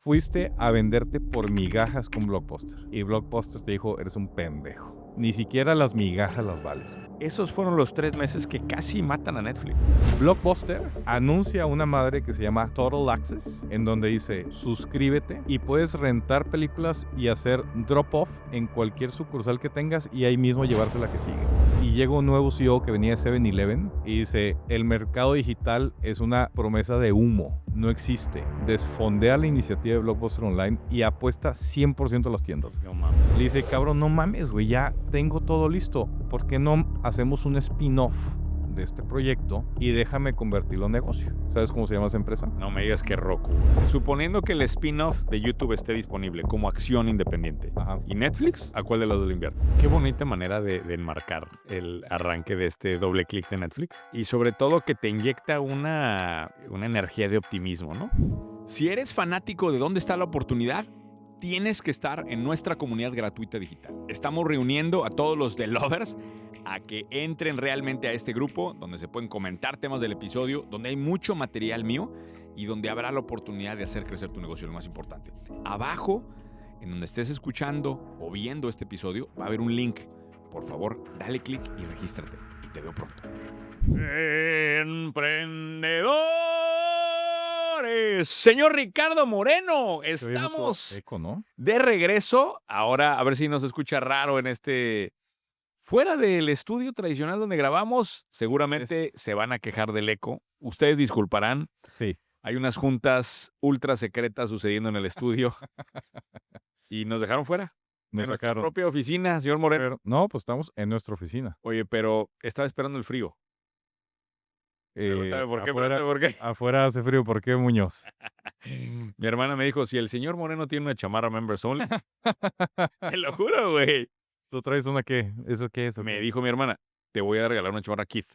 fuiste a venderte por migajas con Blockbuster. Y Blockbuster te dijo, eres un pendejo. Ni siquiera las migajas las vales. Esos fueron los 3 meses que casi matan a Netflix. Blockbuster anuncia una madre que se llama Total Access, en donde dice, suscríbete y puedes rentar películas y hacer drop-off en cualquier sucursal que tengas y ahí mismo llevarte la que sigue. Y llega un nuevo CEO que venía de 7-Eleven y dice, el mercado digital es una promesa de humo, no existe. Desfondea la iniciativa de Blockbuster Online y apuesta 100% a las tiendas. No mames. Le dice, cabrón, no mames, güey, ya tengo todo listo. ¿Por qué no hacemos un spin-off de este proyecto y déjame convertirlo en negocio? ¿Sabes cómo se llama esa empresa? No me digas que Roku. Suponiendo que el spin-off de YouTube esté disponible como acción independiente. Ajá. ¿Y Netflix? ¿A cuál de los dos le inviertes? Qué bonita manera de enmarcar el arranque de este doble clic de Netflix. Y sobre todo que te inyecta una energía de optimismo, ¿no? Si eres fanático de dónde está la oportunidad, tienes que estar en nuestra comunidad gratuita digital. Estamos reuniendo a todos los The Lovers a que entren realmente a este grupo donde se pueden comentar temas del episodio, donde hay mucho material mío y donde habrá la oportunidad de hacer crecer tu negocio, lo más importante. Abajo, en donde estés escuchando o viendo este episodio, va a haber un link. Por favor, dale clic y regístrate. Y te veo pronto. Emprendedores. Señor Ricardo Moreno, estamos Eco, ¿no? de regreso. Ahora, a ver si nos escucha raro en este... Fuera del estudio tradicional donde grabamos, seguramente se van a quejar del eco. Ustedes disculparán. Sí. Hay unas juntas ultra secretas sucediendo en el estudio. Y nos dejaron fuera. Nos En nuestra sacaron. propia oficina, señor Moreno. Pero, no, pues estamos en nuestra oficina. Oye, pero estaba esperando el frío. Pregúntame por qué, Afuera, pregúntame por qué. afuera hace frío. ¿Por qué, Muñoz? Mi hermana me dijo, si el señor Moreno tiene una chamarra Members Only, te lo juro, güey. ¿Tú traes una qué? ¿Eso qué es? Me dijo mi hermana, te voy a regalar una chamarra Keith.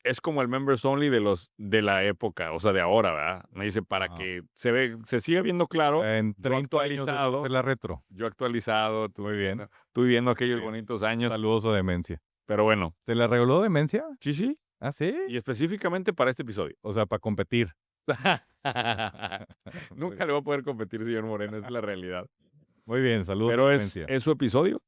Es como el Members Only de la época, o sea, de ahora, ¿verdad? Me dice, para que se siga viendo claro. En yo 30 años actualizado, es la retro. Yo actualizado, Muy bien. tú viviendo aquellos bonitos años. Saludos a Demencia. Pero bueno. ¿Te la regaló Demencia? Sí, sí. ¿Ah, sí? Y específicamente para este episodio. O sea, para competir. Nunca le voy a poder competir, señor Moreno, es la realidad. Muy bien, saludos Pero a es Demencia. su episodio.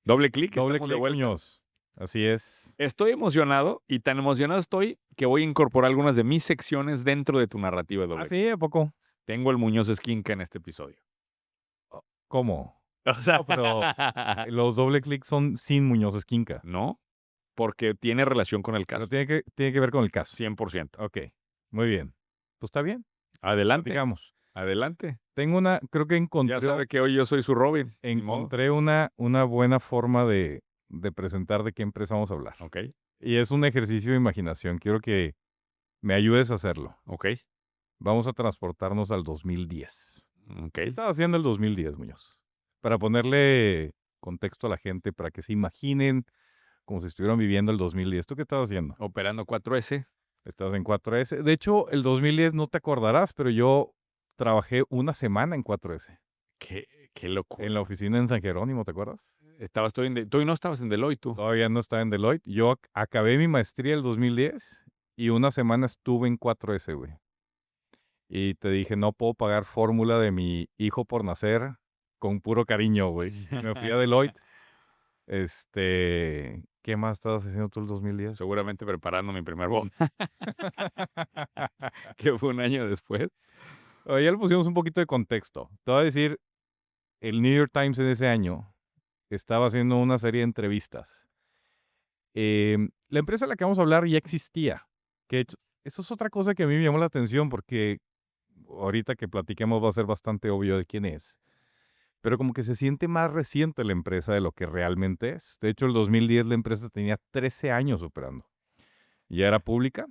Doble clic, Doble estamos de clic, vuelta. Muñoz. Así es. Estoy emocionado y tan emocionado estoy que voy a incorporar algunas de mis secciones dentro de tu narrativa de doble. ¿Ah, sí? ¿A poco? Tengo el Muñoz Esquinca en este episodio. ¿Cómo? O sea, No, pero los doble clics son sin Muñoz Esquinca. No, porque tiene relación con el caso. Pero tiene que ver con el caso. 100%. Ok, muy bien. Pues está bien. Adelante. Digamos. Adelante. Tengo creo que encontré. Ya sabe que hoy yo soy su Robin. Encontré una buena forma de presentar de qué empresa vamos a hablar. Ok. Y es un ejercicio de imaginación. Quiero que me ayudes a hacerlo. Ok. Vamos a transportarnos al 2010. Ok. ¿Qué estaba haciendo el 2010, Muñoz? Para ponerle contexto a la gente, para que se imaginen como si estuvieran viviendo el 2010. ¿Tú qué estabas haciendo? Operando 4S. Estabas en 4S. De hecho, el 2010 no te acordarás, pero yo trabajé una semana en 4S. Qué locura. En la oficina en San Jerónimo, ¿te acuerdas? Tú no estabas en Deloitte, tú. Todavía no estaba en Deloitte. Yo acabé mi maestría el 2010 y una semana estuve en 4S, güey. Y te dije, no puedo pagar fórmula de mi hijo por nacer con puro cariño, güey. Me fui a Deloitte. ¿Qué más estabas haciendo tú el 2010? Seguramente preparando mi primer boda. Que fue un año después. Ya le pusimos un poquito de contexto. Te voy a decir, el New York Times en ese año estaba haciendo una serie de entrevistas. La empresa de la que vamos a hablar ya existía. Que eso es otra cosa que a mí me llamó la atención porque ahorita que platiquemos va a ser bastante obvio de quién es. Pero como que se siente más reciente la empresa de lo que realmente es. De hecho, el 2010 la empresa tenía 13 años operando. Ya era pública.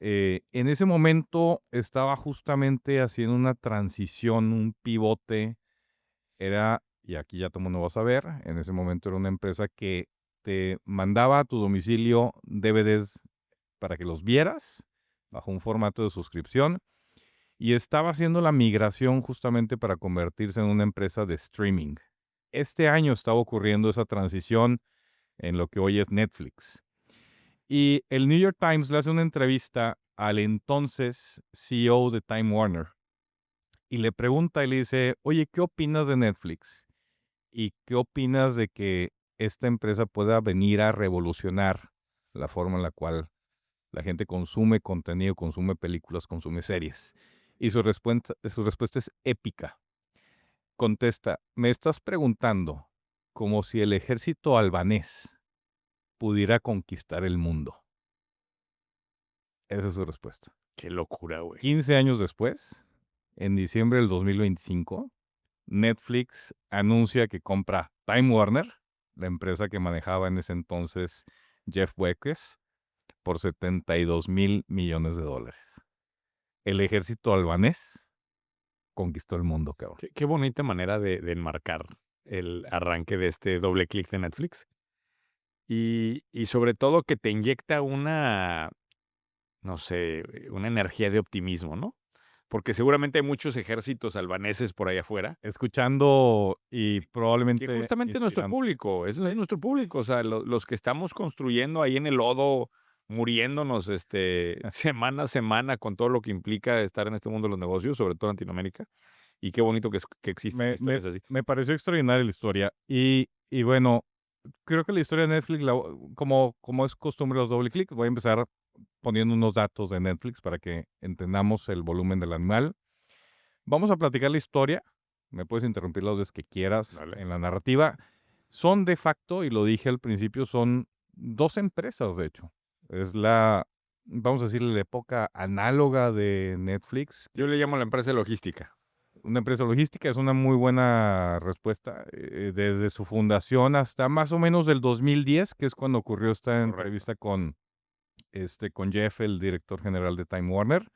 En ese momento estaba justamente haciendo una transición, un pivote. Y aquí ya todo el mundo va a saber, en ese momento era una empresa que te mandaba a tu domicilio DVDs para que los vieras bajo un formato de suscripción. Y estaba haciendo la migración justamente para convertirse en una empresa de streaming. Este año estaba ocurriendo esa transición en lo que hoy es Netflix. Y el New York Times le hace una entrevista al entonces CEO de Time Warner. y le pregunta y le dice, oye, ¿qué opinas de Netflix? ¿Y qué opinas de que esta empresa pueda venir a revolucionar la forma en la cual la gente consume contenido, consume películas, consume series? Y su respuesta es épica. Contesta, me estás preguntando como si el ejército albanés pudiera conquistar el mundo. Esa es su respuesta. Qué locura, güey. 15 años después, en diciembre del 2025, Netflix anuncia que compra Time Warner, la empresa que manejaba en ese entonces Jeff Bezos, por $72,000 millones. El ejército albanés conquistó el mundo, cabrón. Qué bonita manera de enmarcar el arranque de este doble clic de Netflix. Y sobre todo que te inyecta una, no sé, una energía de optimismo, ¿no? Porque seguramente hay muchos ejércitos albaneses por allá afuera. Escuchando y probablemente Que justamente nuestro inspirando. público, eso es nuestro público. O sea, los que estamos construyendo ahí en el lodo, muriéndonos semana a semana con todo lo que implica estar en este mundo de los negocios, sobre todo en Latinoamérica. Y qué bonito que existen Me, me, historias así. me pareció extraordinaria la historia. Y bueno, creo que la historia de Netflix, como es costumbre los doble clic, voy a empezar poniendo unos datos de Netflix para que entendamos el volumen del animal. Vamos a platicar la historia. Me puedes interrumpir las veces que quieras Dale. en la narrativa. Son de facto, y lo dije al principio, son dos empresas, de hecho. Es vamos a decir, la época análoga de Netflix. Yo le llamo la empresa de logística. Una empresa logística es una muy buena respuesta. Desde su fundación hasta más o menos del 2010, que es cuando ocurrió esta Correcto. entrevista con Jeff, el director general de Time Warner.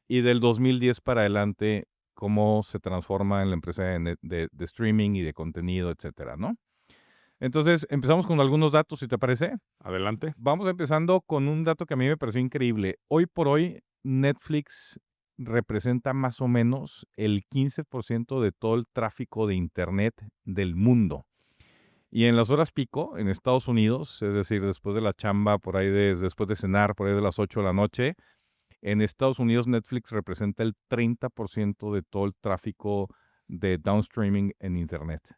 Y del 2010 para adelante, cómo se transforma en la empresa de streaming y de contenido, etcétera, ¿no? Entonces, empezamos con algunos datos, si te parece. Adelante. Vamos empezando con un dato que a mí me pareció increíble. Hoy por hoy, Netflix representa más o menos el 15% de todo el tráfico de Internet del mundo. Y en las horas pico, en Estados Unidos, es decir, después de la chamba, después de cenar, por ahí de las 8 de la noche, en Estados Unidos Netflix representa el 30% de todo el tráfico de downstreaming en Internet.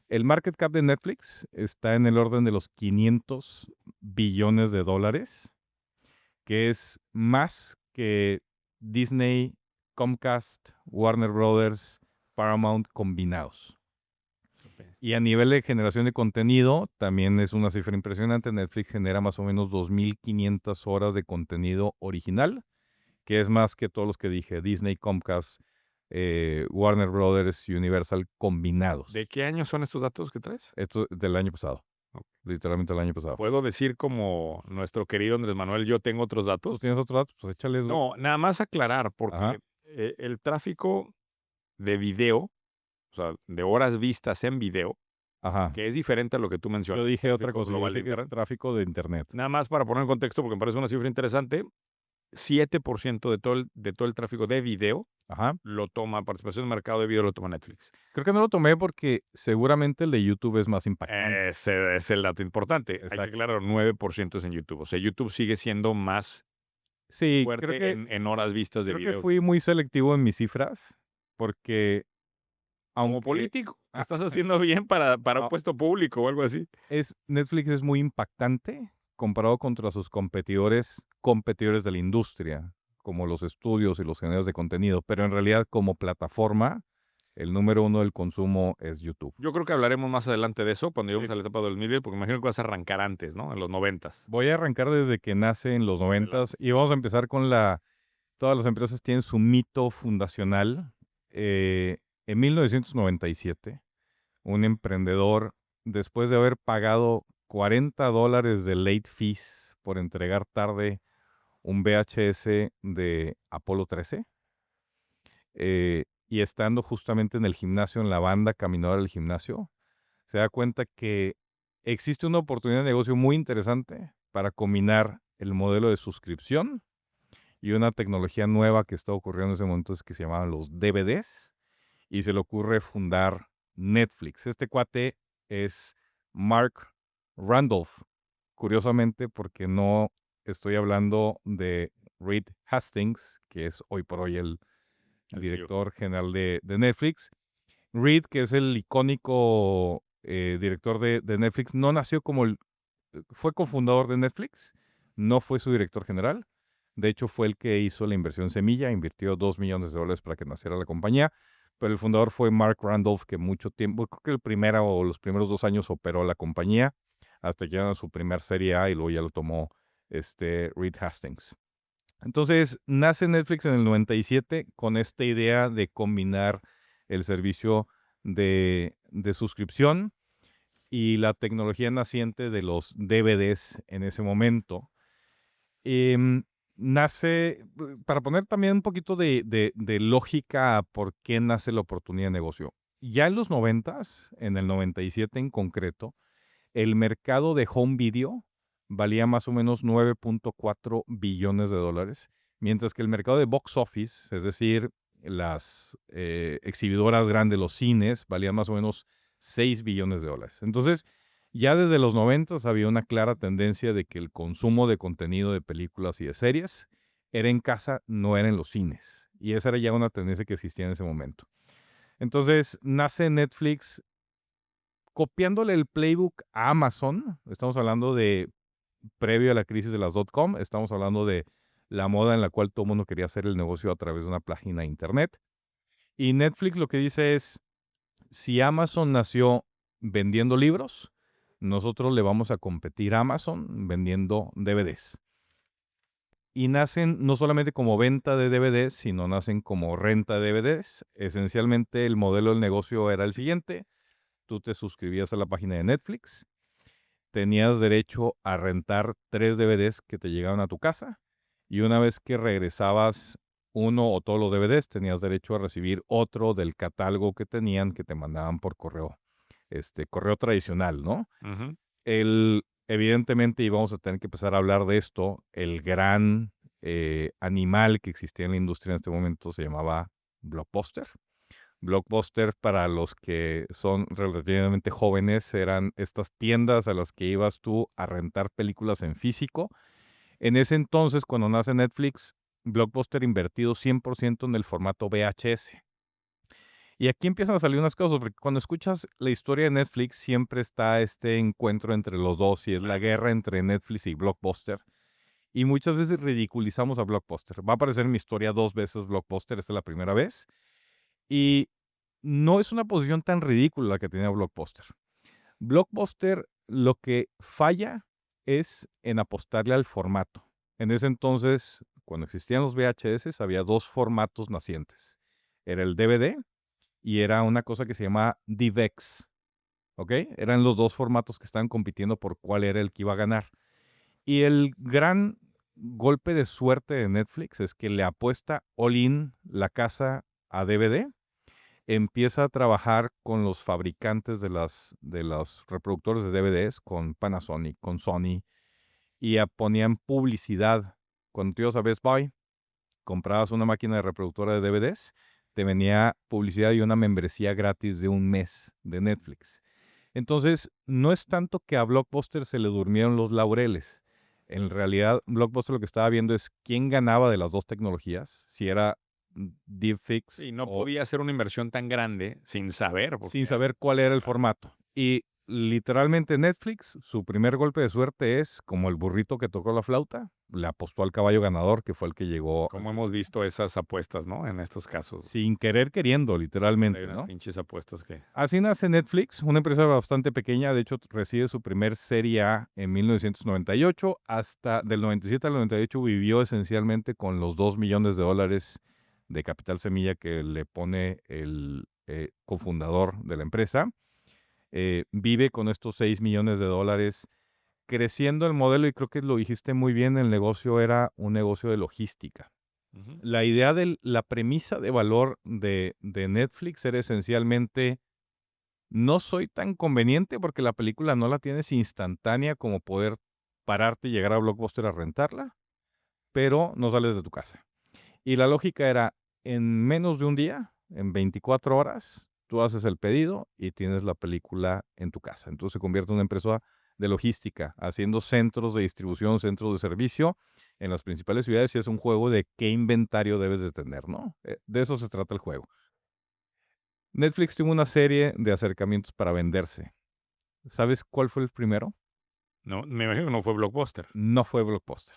El market cap de Netflix está en el orden de los $500 billones, que es más que Disney, Comcast, Warner Brothers, Paramount combinados. Y a nivel de generación de contenido, también es una cifra impresionante. Netflix genera más o menos 2,500 horas de contenido original, que es más que todos los que dije, Disney, Comcast, Warner Brothers, Universal combinados. ¿De qué año son estos datos que traes? Esto es del año pasado. Ok. Literalmente el año pasado. ¿Puedo decir como nuestro querido Andrés Manuel, yo tengo otros ¿Tú datos? tienes otros datos? Pues échales. No, nada más aclarar, Ajá. porque el tráfico de video, o sea, de horas vistas en video, Ajá. que es diferente a lo que tú mencionas. Yo dije otra tráfico cosa, yo global de dije que Internet. tráfico de Internet. Nada más para poner en contexto, porque me parece una cifra interesante, 7% de todo el tráfico de video Ajá. lo toma, participación de mercado de video lo toma Netflix. Creo que no lo tomé porque seguramente el de YouTube es más impactante. Ese es el dato importante. Hay que Exacto. aclarar, 9% es en YouTube. O sea, YouTube sigue siendo más Sí, fuerte creo que, en horas vistas de creo que video. fui muy selectivo en mis cifras porque Como aunque político, ¿qué Ah, estás haciendo bien para un No. puesto público o algo así? Netflix es muy impactante comparado contra sus competidores de la industria, como los estudios y los generadores de contenido, pero en realidad como plataforma, el número uno del consumo es YouTube. Yo creo que hablaremos más adelante de eso cuando lleguemos Sí. a la etapa de 2010, porque me imagino que vas a arrancar antes, ¿no? En los 90s. Voy a arrancar desde que nace en los 90s y vamos a empezar con todas las empresas tienen su mito fundacional. En 1997, un emprendedor, después de haber pagado $40 de late fees por entregar tarde un VHS de Apolo 13, y estando justamente en el gimnasio, en la banda caminadora del gimnasio, se da cuenta que existe una oportunidad de negocio muy interesante para combinar el modelo de suscripción y una tecnología nueva que está ocurriendo en ese momento que se llamaban los DVDs, y se le ocurre fundar Netflix. Este cuate es Mark Randolph, curiosamente porque no estoy hablando de Reed Hastings, que es hoy por hoy el El director general de Netflix. Reed, que es el icónico director de Netflix, no nació fue cofundador de Netflix, no fue su director general. De hecho, fue el que hizo la inversión semilla, invirtió $2 millones para que naciera la compañía. Pero el fundador fue Mark Randolph, que mucho tiempo, creo que los primeros 2 años operó la compañía, hasta que llegaron a su primer serie A y luego ya lo tomó Reed Hastings. Entonces, nace Netflix en el 97 con esta idea de combinar el servicio de suscripción y la tecnología naciente de los DVDs en ese momento. Nace, para poner también un poquito de lógica a por qué nace la oportunidad de negocio. Ya en los 90s, en el 97 en concreto, el mercado de home video valía más o menos $9.4 billones, mientras que el mercado de box office, es decir, las exhibidoras grandes, los cines, valían más o menos $6 billones. Entonces, ya desde los 90 había una clara tendencia de que el consumo de contenido de películas y de series era en casa, no era en los cines. Y esa era ya una tendencia que existía en ese momento. Entonces, nace Netflix copiándole el playbook a Amazon. Estamos hablando de previo a la crisis de las .com. Estamos hablando de la moda en la cual todo el mundo quería hacer el negocio a través de una página de internet. Y Netflix lo que dice es, si Amazon nació vendiendo libros, nosotros le vamos a competir a Amazon vendiendo DVDs. Y nacen no solamente como venta de DVDs, sino nacen como renta de DVDs. Esencialmente el modelo del negocio era el siguiente. Tú te suscribías a la página de Netflix, tenías derecho a rentar 3 DVDs que te llegaban a tu casa y una vez que regresabas uno o todos los DVDs, tenías derecho a recibir otro del catálogo que tenían que te mandaban por correo, correo tradicional, ¿no? Ujú. Evidentemente, y vamos a tener que empezar a hablar de esto, el gran animal que existía en la industria en este momento se llamaba Blockbuster. Blockbuster, para los que son relativamente jóvenes, eran estas tiendas a las que ibas tú a rentar películas en físico. En ese entonces, cuando nace Netflix, Blockbuster invertido 100% en el formato VHS. Y aquí empiezan a salir unas cosas, porque cuando escuchas la historia de Netflix, siempre está este encuentro entre los dos y es la guerra entre Netflix y Blockbuster. Y muchas veces ridiculizamos a Blockbuster. Va a aparecer en mi historia 2 veces Blockbuster, esta es la primera vez. Y no es una posición tan ridícula la que tenía Blockbuster. Blockbuster lo que falla es en apostarle al formato. En ese entonces, cuando existían los VHS, había 2 formatos nacientes. Era el DVD y era una cosa que se llama DivX. ¿Ok? Eran los 2 formatos que estaban compitiendo por cuál era el que iba a ganar. Y el gran golpe de suerte de Netflix es que le apuesta all in la casa a DVD, empieza a trabajar con los fabricantes de los reproductores de DVDs, con Panasonic, con Sony, y ponían publicidad. Cuando tú ibas a Best Buy, comprabas una máquina de reproductora de DVDs, te venía publicidad y una membresía gratis de un mes de Netflix. Entonces, no es tanto que a Blockbuster se le durmieron los laureles. En realidad, Blockbuster lo que estaba viendo es quién ganaba de las 2 tecnologías, si era DivX Sí, no o podía hacer una inversión tan grande sin saber. sin saber cuál era el formato. Y literalmente Netflix, su primer golpe de suerte es como el burrito que tocó la flauta, le apostó al caballo ganador, que fue el que llegó Como hemos visto esas apuestas, ¿no? En estos casos. sin querer queriendo, Hay literalmente, unas ¿no? pinches apuestas que... Así nace Netflix, una empresa bastante pequeña. De hecho, recibe su primer serie A en 1998. Hasta del 97 al 98 vivió esencialmente con los $2 millones de capital semilla que le pone el cofundador de la empresa. Vive con estos $6 millones, creciendo el modelo, y creo que lo dijiste muy bien, el negocio era un negocio de logística. Ujú. La idea de la premisa de valor de Netflix era esencialmente, no soy tan conveniente porque la película no la tienes instantánea como poder pararte y llegar a Blockbuster a rentarla, pero no sales de tu casa. Y la lógica era, en menos de un día, en 24 horas, tú haces el pedido y tienes la película en tu casa. Entonces se convierte en una empresa de logística, haciendo centros de distribución, centros de servicio en las principales ciudades y es un juego de qué inventario debes de tener, ¿no? De eso se trata el juego. Netflix tuvo una serie de acercamientos para venderse. ¿Sabes cuál fue el primero? No, me imagino que no fue Blockbuster. No fue Blockbuster.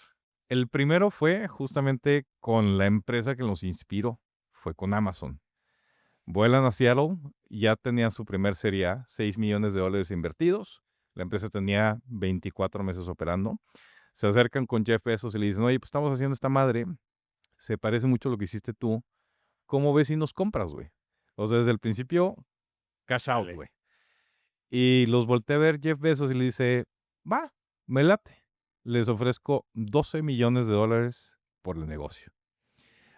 El primero fue justamente con la empresa que nos inspiró, fue con Amazon. Vuelan a Seattle, ya tenían su primer serie A, $6 millones invertidos. La empresa tenía 24 meses operando. Se acercan con Jeff Bezos y le dicen, oye, pues estamos haciendo esta madre, se parece mucho a lo que hiciste tú. ¿Cómo ves si nos compras, güey? O sea, desde el principio, cash out, Dale. güey. Y los volteé a ver Jeff Bezos y le dice, va, me late. Les ofrezco $12 millones por el negocio.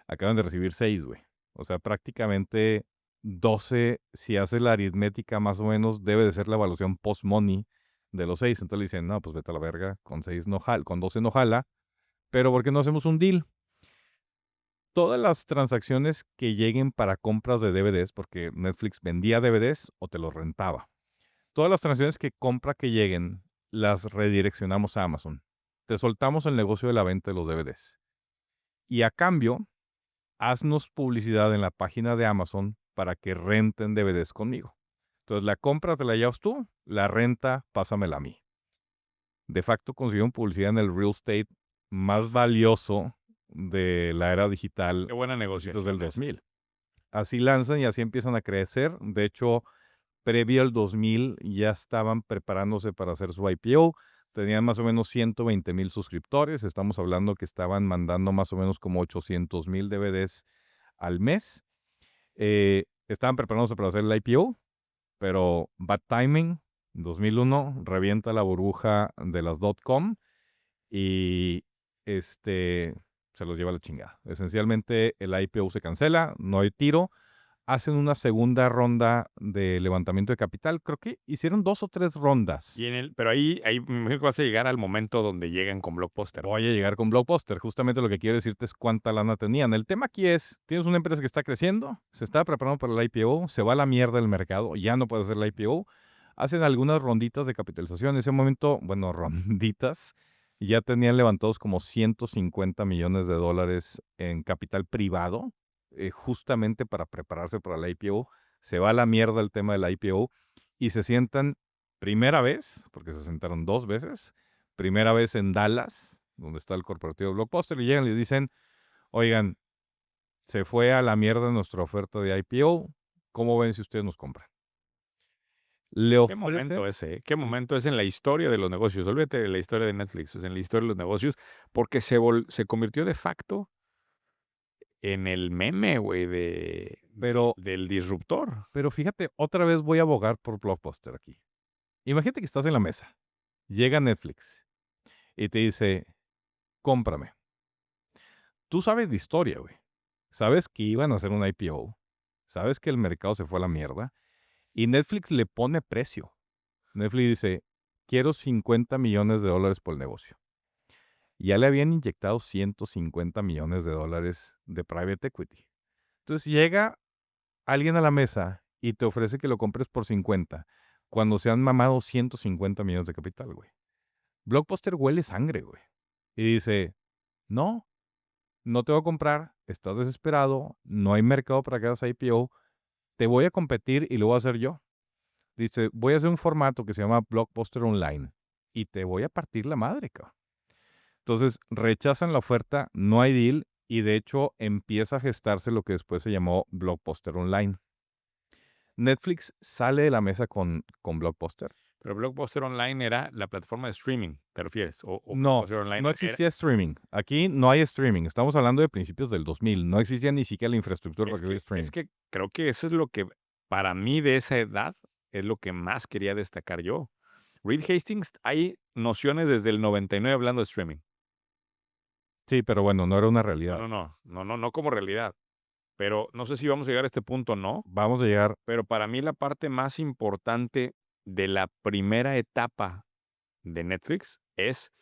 Acaban de recibir 6, güey. O sea, prácticamente 12, si hace la aritmética más o menos, debe de ser la evaluación post-money de los 6. Entonces le dicen, no, pues vete a la verga, con 6 no jala, con 12 no jala, pero ¿por qué no hacemos un deal? Todas las transacciones que lleguen para compras de DVDs, porque Netflix vendía DVDs o te los rentaba. Todas las transacciones que lleguen, las redireccionamos a Amazon. Te soltamos el negocio de la venta de los DVDs. Y a cambio, haznos publicidad en la página de Amazon para que renten DVDs conmigo. Entonces la compra te la llevas tú, la renta pásamela a mí. De facto consiguieron publicidad en el real estate más valioso de la era digital Qué buena desde negociación el esa. 2000. Así lanzan y así empiezan a crecer. De hecho, previo al 2000 ya estaban preparándose para hacer su IPO. Tenían más o menos 120,000 suscriptores. Estamos hablando que estaban mandando más o menos como 800,000 DVDs al mes. Estaban preparándose para hacer el IPO, pero bad timing. 2001 revienta la burbuja de las .com y se los lleva a la chingada. Esencialmente el IPO se cancela, no hay tiro. Hacen una segunda ronda de levantamiento de capital. Creo que hicieron 2 o 3 rondas. Pero ahí me imagino que vas a llegar al momento donde llegan con Blockbuster. Voy a llegar con Blockbuster. Justamente lo que quiero decirte es cuánta lana tenían. El tema aquí es, tienes una empresa que está creciendo, se está preparando para el IPO, se va a la mierda el mercado, ya no puede hacer el IPO. Hacen algunas ronditas de capitalización. En ese momento, bueno, ronditas, ya tenían levantados como $150 millones en capital privado, justamente para prepararse para el IPO. Se va a la mierda el tema del IPO y se sientan primera vez, porque se sentaron 2 veces, primera vez en Dallas, donde está el corporativo de Blockbuster, y llegan y les dicen, oigan, se fue a la mierda nuestra oferta de IPO, ¿cómo ven si ustedes nos compran? Le Qué ofrecen, momento ese, ¿eh? Qué momento es en la historia de los negocios. Olvídate de la historia de Netflix, es en la historia de los negocios, porque se convirtió de facto en el meme, güey, pero, del disruptor. pero fíjate, otra vez voy a abogar por Blockbuster aquí. Imagínate que estás en la mesa, llega Netflix y te dice, cómprame. Tú sabes de historia, güey. Sabes que iban a hacer un IPO, sabes que el mercado se fue a la mierda, y Netflix le pone precio. Netflix dice, quiero $50 millones por el negocio. Ya le habían inyectado $150 millones de private equity. Entonces llega alguien a la mesa y te ofrece que lo compres por 50, cuando se han mamado 150 millones de capital, güey. Blockbuster huele sangre, güey. Y dice, no, no te voy a comprar, estás desesperado, no hay mercado para que hagas IPO, te voy a competir y lo voy a hacer yo. Dice, voy a hacer un formato que se llama Blockbuster Online y te voy a partir la madre, cabrón. Entonces rechazan la oferta, no hay deal y de hecho empieza a gestarse lo que después se llamó Blockbuster Online. Netflix sale de la mesa con Blockbuster. Pero Blockbuster Online era la plataforma de streaming, ¿te refieres? O No, Blockbuster Online no existía streaming. Aquí no hay streaming. Estamos hablando de principios del 2000. No existía ni siquiera la infraestructura para que hubiera streaming. Es que creo que eso es lo que, para mí de esa edad, es lo que más quería destacar yo. Reed Hastings, hay nociones desde el 99 hablando de streaming. Sí, pero bueno, no era una realidad. No como realidad. Pero no sé si vamos a llegar a este punto o no. Vamos a llegar. Pero para mí la parte más importante de la primera etapa de Netflix es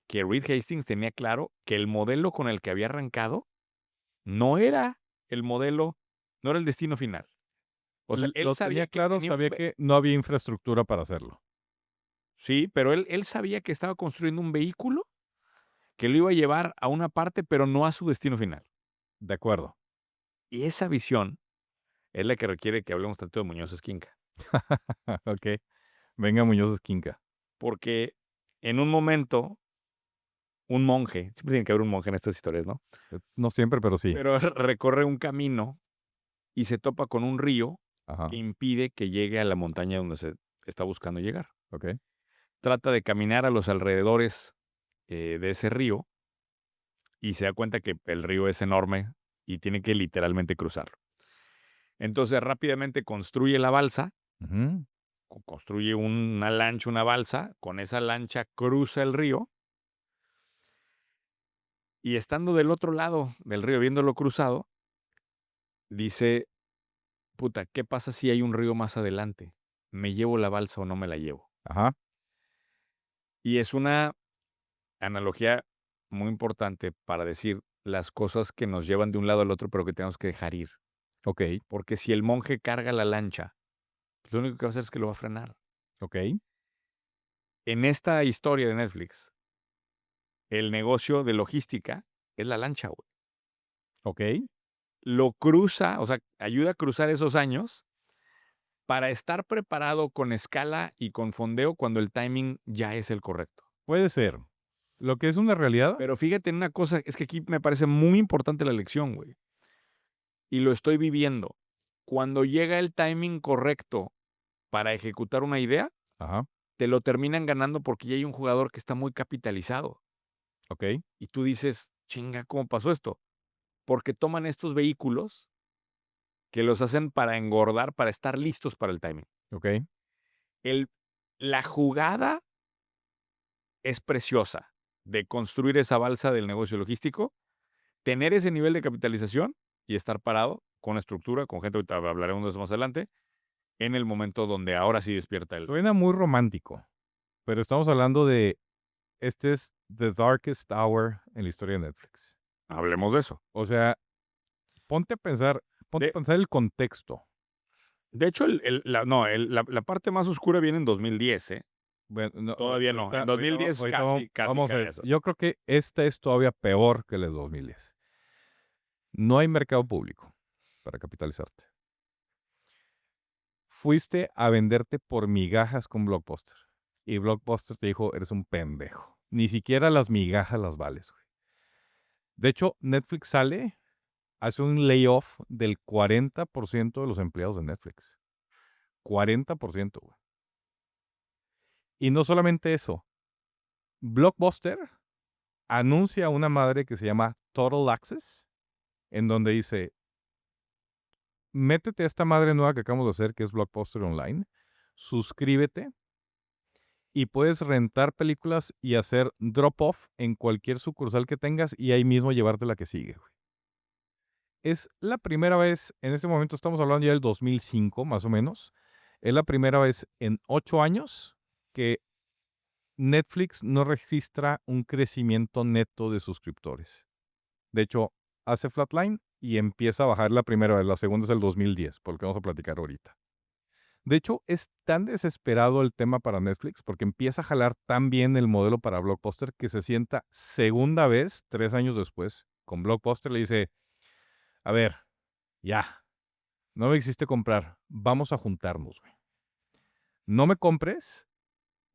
que Reed Hastings tenía claro que el modelo con el que había arrancado no era el modelo, no era el destino final. O sea, él Lo sabía tenía claro, sabía que no había infraestructura para hacerlo. Sí, pero él sabía que estaba construyendo un vehículo que lo iba a llevar a una parte, pero no a su destino final. De acuerdo. Y esa visión es la que requiere que hablemos tanto de Muñoz Esquinca. Ok. Venga, Muñoz Esquinca. Porque en un momento, un monje, siempre tiene que haber un monje en estas historias, ¿no? No siempre, pero sí. Pero recorre un camino y se topa con un río Ajá. que impide que llegue a la montaña donde se está buscando llegar. Ok. Trata de caminar a los alrededores de ese río y se da cuenta que el río es enorme y tiene que literalmente cruzarlo. Entonces rápidamente construye la balsa, Ujú. construye una lancha, una balsa, con esa lancha cruza el río y estando del otro lado del río, viéndolo cruzado, dice, puta, ¿qué pasa si hay un río más adelante? ¿Me llevo la balsa o no me la llevo? Ajá. Y es una analogía muy importante para decir las cosas que nos llevan de un lado al otro, pero que tenemos que dejar ir. Ok. Porque si el monje carga la lancha, pues lo único que va a hacer es que lo va a frenar. Ok. En esta historia de Netflix, el negocio de logística es la lancha, güey. Ok. Lo cruza, o sea, ayuda a cruzar esos años para estar preparado con escala y con fondeo cuando el timing ya es el correcto. Puede ser. Lo que es una realidad. Pero fíjate en una cosa, es que aquí me parece muy importante la lección, güey. Y lo estoy viviendo. Cuando llega el timing correcto para ejecutar una idea, Ajá. te lo terminan ganando porque ya hay un jugador que está muy capitalizado. Ok. Y tú dices, chinga, ¿cómo pasó esto? Porque toman estos vehículos que los hacen para engordar, para estar listos para el timing. Ok. El, la jugada es preciosa de construir esa balsa del negocio logístico, tener ese nivel de capitalización y estar parado con estructura, con gente, ahorita hablaremos de eso más adelante, en el momento donde ahora sí despierta el... Suena muy romántico, pero estamos hablando de, este es The Darkest Hour en la historia de Netflix. Hablemos de eso. O sea, ponte a pensar el contexto. De hecho, la parte más oscura viene en 2010, ¿eh? Bueno, no, Todavía no. En 2010 casi vamos a cae ver. eso. Yo creo que esta es todavía peor que las 2010. No hay mercado público para capitalizarte. Fuiste a venderte por migajas con Blockbuster. Y Blockbuster te dijo, eres un pendejo. Ni siquiera las migajas las vales, güey. De hecho, Netflix hace un layoff del 40% de los empleados de Netflix. 40%, güey. Y no solamente eso. Blockbuster anuncia una madre que se llama Total Access, en donde dice, métete a esta madre nueva que acabamos de hacer, que es Blockbuster Online, suscríbete y puedes rentar películas y hacer drop-off en cualquier sucursal que tengas y ahí mismo llevarte la que sigue, güey. Es la primera vez, en este momento estamos hablando ya del 2005, más o menos, es la primera vez en 8 años que Netflix no registra un crecimiento neto de suscriptores. De hecho, hace flatline y empieza a bajar la primera vez, la segunda es el 2010, por lo que vamos a platicar ahorita. De hecho, es tan desesperado el tema para Netflix porque empieza a jalar tan bien el modelo para Blockbuster que se sienta segunda vez, 3 años después, con Blockbuster le dice, a ver, ya, no me existe comprar, vamos a juntarnos, güey. No me compres,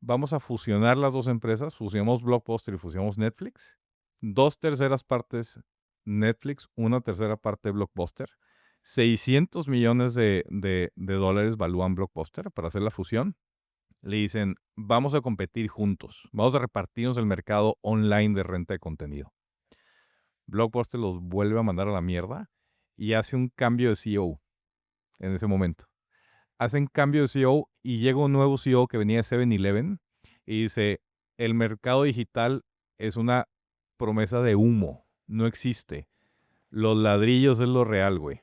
vamos a fusionar las dos empresas, fusionamos Blockbuster y fusionamos Netflix. 2/3 partes Netflix, 1/3 parte Blockbuster. 600 millones de dólares valúan Blockbuster para hacer la fusión. Le dicen, vamos a competir juntos, vamos a repartirnos el mercado online de renta de contenido. Blockbuster los vuelve a mandar a la mierda y hace un cambio de CEO en ese momento. Hacen cambio de CEO y llega un nuevo CEO que venía de 7-Eleven y dice, el mercado digital es una promesa de humo, no existe. Los ladrillos es lo real, güey.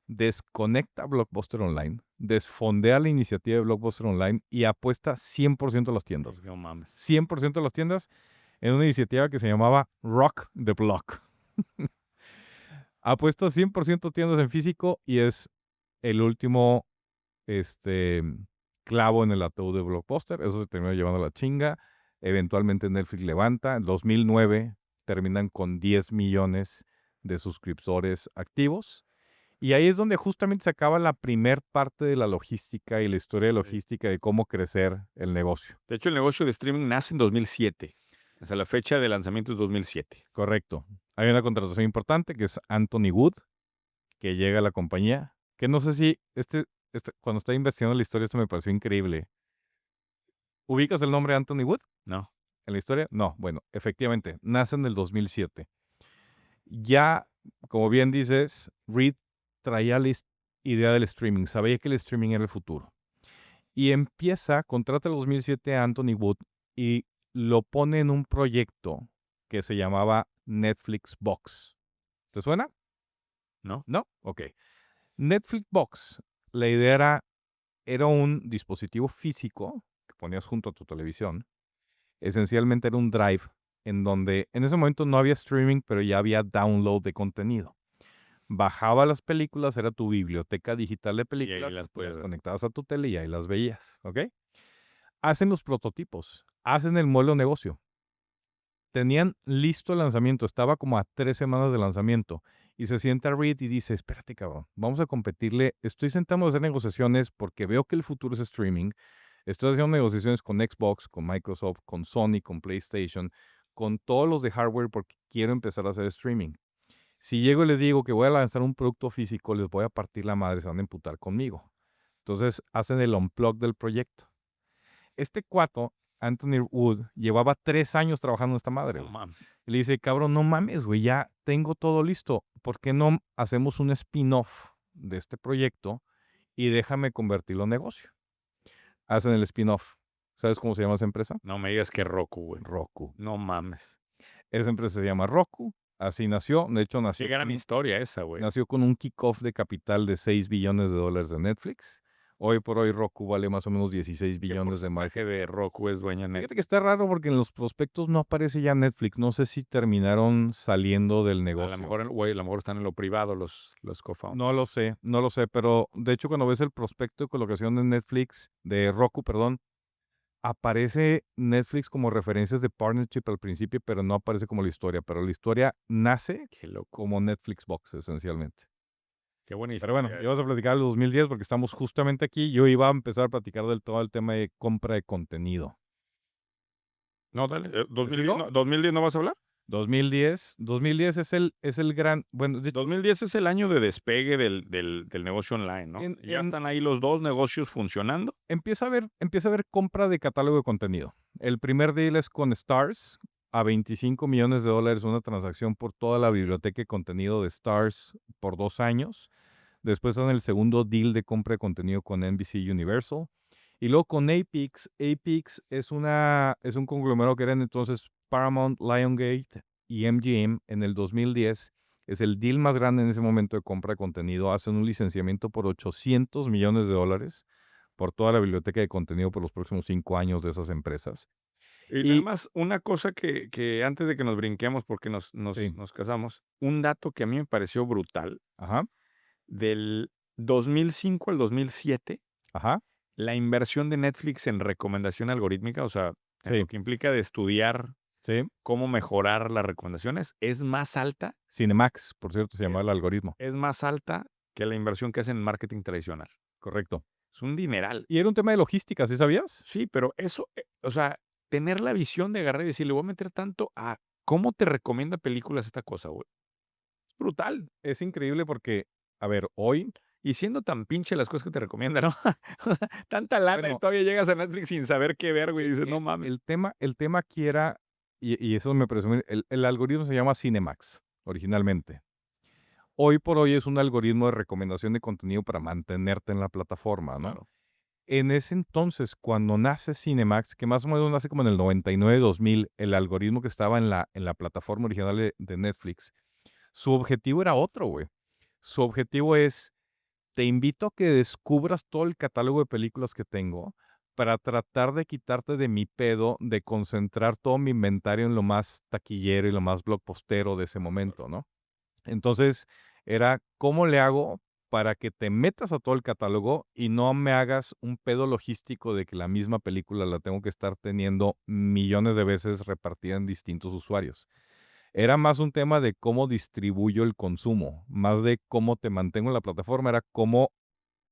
Desconecta Blockbuster Online, desfondea la iniciativa de Blockbuster Online y apuesta 100% a las tiendas. No mames. 100% a las tiendas en una iniciativa que se llamaba Rock the Block. Apuesta 100% tiendas en físico y es el último clavo en el ataúd de Blockbuster. Eso se terminó llevando a la chinga. Eventualmente Netflix levanta. En 2009 terminan con 10 millones de suscriptores activos. Y ahí es donde justamente se acaba la primer parte de la logística y la historia de logística de cómo crecer el negocio. De hecho, el negocio de streaming nace en 2007. O sea, la fecha de lanzamiento es 2007. Correcto. Hay una contratación importante que es Anthony Wood, que llega a la compañía, que no sé si cuando estaba investigando la historia esto me pareció increíble. ¿Ubicas el nombre Anthony Wood No. en la historia? No, bueno, efectivamente, nace en el 2007. Ya, como bien dices, Reed traía la idea del streaming, sabía que el streaming era el futuro. Y contrata en el 2007 a Anthony Wood y lo pone en un proyecto que se llamaba Netflix Box. ¿Te suena? ¿No? ¿No? Ok. Netflix Box, la idea era un dispositivo físico que ponías junto a tu televisión. Esencialmente era un drive en donde en ese momento no había streaming, pero ya había download de contenido. Bajaba las películas, era tu biblioteca digital de películas, las conectabas a tu tele y ahí las veías, ¿ok? Hacen los prototipos, hacen el modelo de negocio. Tenían listo el lanzamiento, estaba como a 3 semanas de lanzamiento. Y se sienta Reed y dice, espérate cabrón, vamos a competirle. Estoy sentado a hacer negociaciones porque veo que el futuro es streaming. Estoy haciendo negociaciones con Xbox, con Microsoft, con Sony, con PlayStation, con todos los de hardware porque quiero empezar a hacer streaming. Si llego y les digo que voy a lanzar un producto físico, les voy a partir la madre, se van a emputar conmigo. Entonces hacen el unplug del proyecto. Este cuato, Anthony Wood, llevaba 3 años trabajando en esta madre. No mames. Y le dice, cabrón, no mames, güey, ya tengo todo listo. ¿Por qué no hacemos un spin-off de este proyecto y déjame convertirlo en negocio? Hacen el spin-off. ¿Sabes cómo se llama esa empresa? No me digas que Roku, güey. Roku. No mames. Esa empresa se llama Roku. Así nació. De hecho, Qué gran historia esa, güey. nació con un kickoff de capital de $6 billones de Netflix. Hoy por hoy Roku vale más o menos 16 billones de margen. de Roku es dueña de Fíjate Netflix. que está raro porque en los prospectos no aparece ya Netflix. No sé si terminaron saliendo del negocio. A lo mejor, güey, a lo mejor están en lo privado los co-founders. No lo sé, pero de hecho cuando ves el prospecto de colocación de Netflix, de Roku, perdón, aparece Netflix como referencias de partnership al principio, pero no aparece como la historia. Pero la historia nace como Netflix Box, esencialmente. Qué buenísimo. Pero bueno, ibas a platicar del 2010 porque estamos justamente aquí. Yo iba a empezar a platicar del todo el tema de compra de contenido. No, dale. sigo? ¿2010 no vas a hablar? 2010 es el gran, bueno, de hecho, 2010 es el año de despegue del negocio online, ¿no? Ya están ahí los dos negocios funcionando. empieza a haber compra de catálogo de contenido. El primer deal es con Starz a $25 millones, una transacción por toda la biblioteca de contenido de Starz por 2 años. Después hacen el segundo deal de compra de contenido con NBC Universal. Y luego con Apix. Apix es un conglomerado que eran entonces Paramount, Lionsgate y MGM en el 2010. Es el deal más grande en ese momento de compra de contenido. Hacen un licenciamiento por $800 millones por toda la biblioteca de contenido por los próximos 5 años de esas empresas. Y nada más una cosa que antes de que nos brinquemos porque nos casamos, un dato que a mí me pareció brutal. Ajá. Del 2005 al 2007, Ajá. la inversión de Netflix en recomendación algorítmica, o sea, lo que implica de estudiar cómo mejorar las recomendaciones, es más alta. Cinemax, por cierto, se llama el algoritmo. Es más alta que la inversión que hacen en marketing tradicional. Correcto. Es un dineral. Y era un tema de logística, ¿sí sabías? Sí, pero eso, o sea, tener la visión de agarrar y decir, le voy a meter tanto a cómo te recomienda películas esta cosa, güey. Es brutal. Es increíble porque, a ver, hoy... Y siendo tan pinche las cosas que te recomiendan, ¿no? Tanta lana y todavía llegas a Netflix sin saber qué ver, güey. Y dices, no mames. El tema aquí era, y eso me presume, el algoritmo se llama Cinemax, originalmente. Hoy por hoy es un algoritmo de recomendación de contenido para mantenerte en la plataforma, ¿no? Claro. En ese entonces, cuando nace Cinemax, que más o menos nace como en el 99-2000, el algoritmo que estaba en la plataforma original de Netflix, su objetivo era otro, güey. Su objetivo es, te invito a que descubras todo el catálogo de películas que tengo para tratar de quitarte de mi pedo de concentrar todo mi inventario en lo más taquillero y lo más blockbustero de ese momento, ¿no? Entonces, era, ¿cómo le hago para que te metas a todo el catálogo y no me hagas un pedo logístico de que la misma película la tengo que estar teniendo millones de veces repartida en distintos usuarios? Era más un tema de cómo distribuyo el consumo, más de cómo te mantengo en la plataforma, era cómo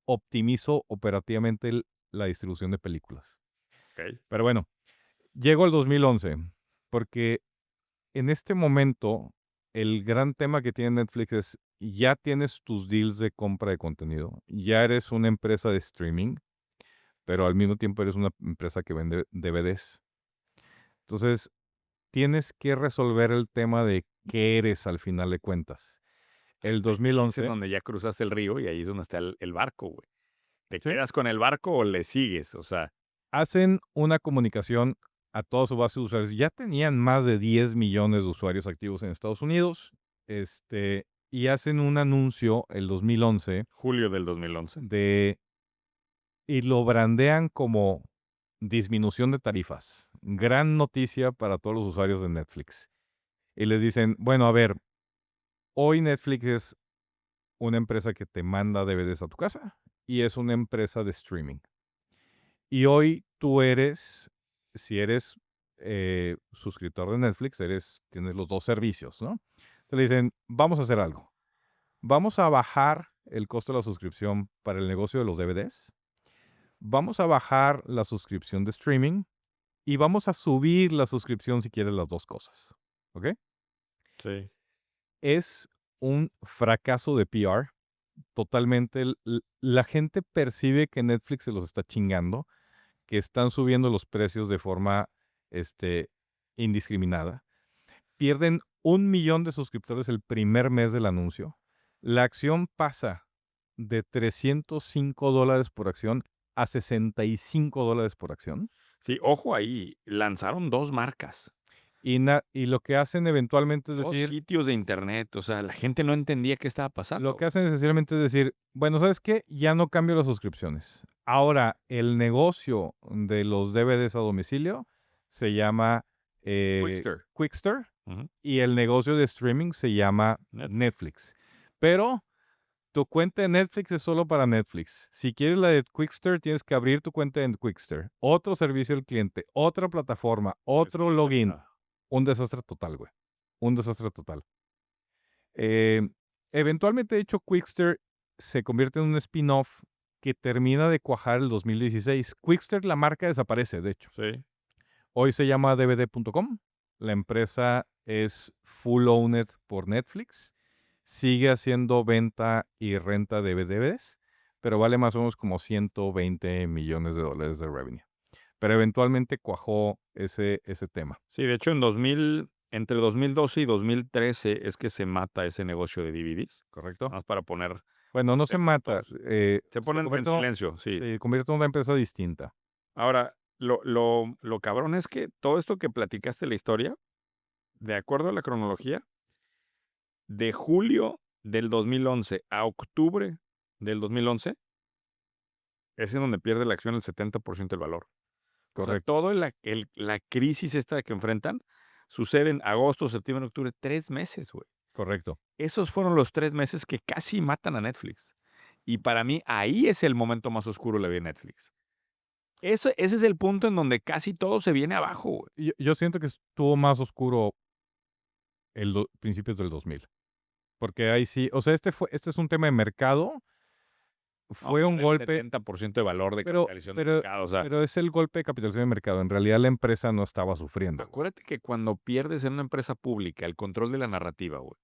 optimizo operativamente la distribución de películas. Ok. Pero bueno, llego al 2011, porque en este momento el gran tema que tiene Netflix es, ya tienes tus deals de compra de contenido, ya eres una empresa de streaming, pero al mismo tiempo eres una empresa que vende DVDs. Entonces, tienes que resolver el tema de qué eres al final de cuentas. El Ahí es en 2011, donde ya cruzaste el río y ahí es donde está el barco, güey. ¿Te ¿sí? quedas con el barco o le sigues? O sea, Hacen una comunicación a toda su base de usuarios. Ya tenían más de 10 millones de usuarios activos en Estados Unidos, y hacen un anuncio el 2011 julio del 2011. y lo brandean como disminución de tarifas. Gran noticia para todos los usuarios de Netflix. Y les dicen, bueno, a ver, hoy Netflix es una empresa que te manda DVDs a tu casa y es una empresa de streaming. Y hoy tú eres, si eres suscriptor de Netflix, tienes los dos servicios, ¿no? Entonces le dicen, vamos a hacer algo. Vamos a bajar el costo de la suscripción para el negocio de los DVDs. Vamos a bajar la suscripción de streaming y vamos a subir la suscripción si quieres las dos cosas. ¿Ok? Sí. Es un fracaso de PR. Totalmente. La gente percibe que Netflix se los está chingando, que están subiendo los precios de forma indiscriminada. Pierden 1 millón de suscriptores el primer mes del anuncio. La acción pasa de $305 por acción a $65 por acción. Sí, ojo ahí, lanzaron 2 marcas, Y lo que hacen eventualmente es 2 decir, sitios de internet, o sea, la gente no entendía qué estaba lo pasando. que hacen esencialmente es decir, bueno, ¿sabes qué? Ya no cambio las suscripciones. Ahora, el negocio de los DVDs a domicilio se llama Quickster. Quickster Ujú. y el negocio de streaming se llama Net. Netflix. Pero tu cuenta de Netflix es solo para Netflix. Si quieres la de Quickster, tienes que abrir tu cuenta en Quickster. Otro servicio al cliente, otra plataforma, otro login. Un desastre total, güey. Un desastre total. Eh, Eventualmente, de hecho, Quickster se convierte en un spin-off que termina de cuajar el 2016. Quickster, la marca, desaparece, de hecho. Sí. Hoy se llama dvd.com. La empresa es full owned por Netflix. Sigue haciendo venta y renta de DVDs, pero vale más o menos como $120 millones de revenue. Pero eventualmente cuajó ese tema. Sí, de hecho, entre 2012 y 2013 es que se mata ese negocio de DVDs, ¿Correcto? más para poner Bueno, no se mata. todos. Se ponen en convierte, silencio, sí. se convierte en una empresa distinta. Ahora, lo cabrón es que todo esto que platicaste la historia, de acuerdo a la cronología, de julio del 2011 a octubre del 2011, es en donde pierde la acción el 70% del valor. O sea, Correcto. todo la crisis esta que enfrentan sucede en agosto, septiembre, octubre, 3 meses, güey. Correcto. Esos fueron los 3 meses que casi matan a Netflix. Y para mí, ahí es el momento más oscuro de la vida de Netflix. Ese es el punto en donde casi todo se viene abajo, güey. Yo siento que estuvo más oscuro principios del 2000. Porque ahí sí, o sea, este es un tema de mercado. No, Fue un el golpe, 70% de valor de pero, capitalización de pero, mercado. O sea, pero es el golpe de capitalización de mercado. En realidad la empresa no estaba sufriendo, güey. acuérdate que cuando pierdes en una empresa pública el control de la narrativa, güey.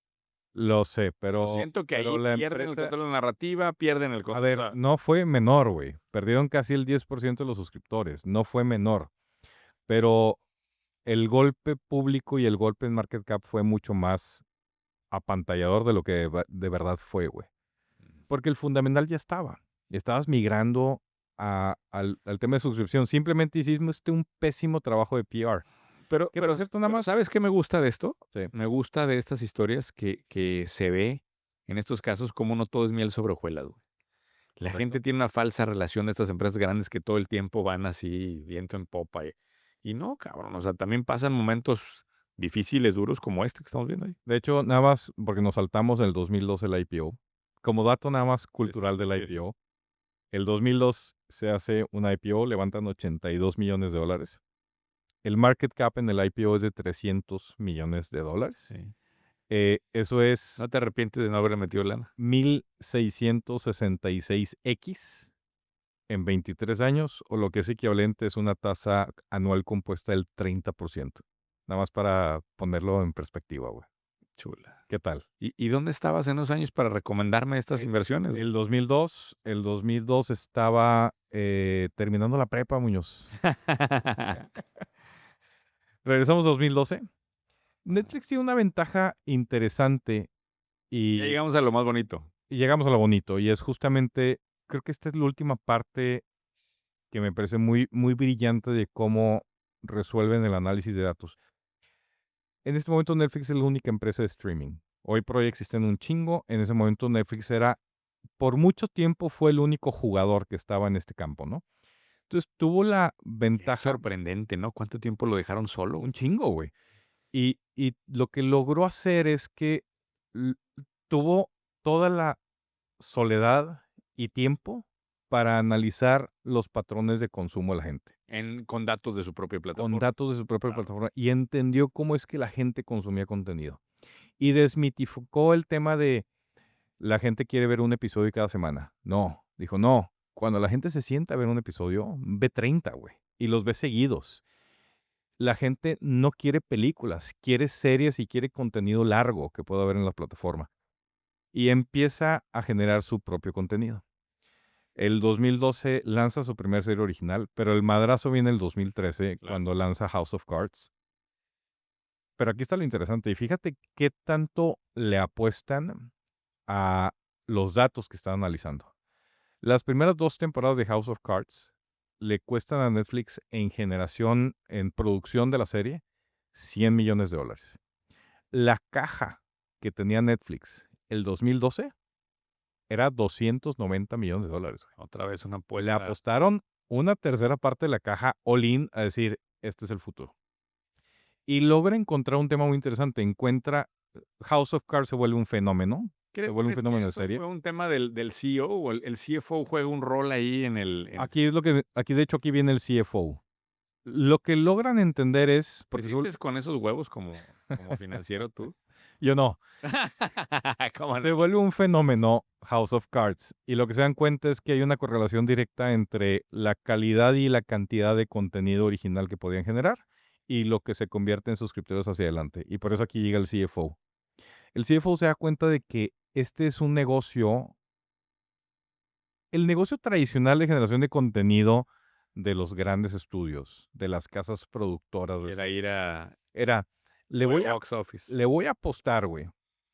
Lo sé, Yo pero, siento que pero ahí la pierden el empresa, control de la narrativa, pierden el a control. O ver, sea, no fue menor, güey. Perdieron casi el 10% de los suscriptores. No fue menor. Pero el golpe público y el golpe en market cap fue mucho más apantallador de lo que de verdad fue, güey. Porque el fundamental ya estaba. Estabas migrando al tema de suscripción. Simplemente hiciste un pésimo trabajo de PR. Pero, Que por cierto, nada más. ¿sabes qué me gusta de esto? Sí. Me gusta de estas historias que se ve en estos casos como no todo es miel sobre hojuelas, güey. La Correcto. gente tiene una falsa relación de estas empresas grandes que todo el tiempo van así, viento en popa. Y no, cabrón. O sea, también pasan momentos difíciles, duros como este que estamos viendo ahí. De hecho, nada más porque nos saltamos en el 2012 el IPO. Como dato nada más cultural del IPO, el 2002 se hace un IPO, levantan $82 millones. El market cap en el IPO es de $300 millones. Sí. Eso es ¿No te arrepientes de no haberle metido lana? 1666x en 23 años, o lo que es equivalente es una tasa anual compuesta del 30%. Nada más para ponerlo en perspectiva, güey. Chula. ¿Qué tal? ¿Y dónde estabas en esos años para recomendarme estas inversiones? El 2002 estaba terminando la prepa, Muñoz. Regresamos a 2012. Netflix tiene una ventaja interesante Ya y llegamos a lo más bonito. llegamos a lo bonito, y es justamente, creo que esta es la última parte que me parece muy, muy brillante de cómo resuelven el análisis de datos. En este momento Netflix es la única empresa de streaming. Hoy por hoy existen un chingo. En ese momento Netflix por mucho tiempo fue el único jugador que estaba en este campo, ¿no? Entonces tuvo la Qué ventaja, sorprendente, ¿no? ¿Cuánto tiempo lo dejaron solo? un chingo, güey. Y lo que logró hacer es que l- tuvo toda la soledad y tiempo para analizar los patrones de consumo de la gente, Con datos de su propia con plataforma. datos de su propia Claro. plataforma, y entendió cómo es que la gente consumía contenido. Y desmitificó el tema de la gente quiere ver un episodio cada semana. No, dijo, no, cuando la gente se sienta a ver un episodio, ve 30, güey, y los ve seguidos. La gente no quiere películas, quiere series y quiere contenido largo que pueda ver en la plataforma. Y empieza a generar su propio contenido. El 2012 lanza su primer serie original, pero el madrazo viene el 2013 Claro. cuando lanza House of Cards. Pero aquí está lo interesante, y fíjate qué tanto le apuestan a los datos que están analizando. Las primeras 2 temporadas de House of Cards le cuestan a Netflix en generación, en producción de la serie, $100 millones. La caja que tenía Netflix el 2012 era $290 millones, güey. Otra vez una Le apuesta. apostaron una tercera parte de la caja all in a decir, este es el futuro. Y logra encontrar un tema muy interesante. House of Cards se vuelve un fenómeno. Se vuelve un ¿Crees que fenómeno de eso serie. fue un tema del CEO o el CFO juega un rol ahí en el... De hecho, aquí viene el CFO. Lo que logran entender es, ¿Te sientes con esos huevos como financiero tú? yo no, ¿Cómo no? se vuelve un fenómeno House of Cards, y lo que se dan cuenta es que hay una correlación directa entre la calidad y la cantidad de contenido original que podían generar y lo que se convierte en suscriptores hacia adelante. Y por eso aquí llega el CFO. El CFO se da cuenta de que este es un negocio, el negocio tradicional de generación de contenido de los grandes estudios, de las casas productoras de Era ir series. a Era, le voy a, box office. le voy a apostar, güey,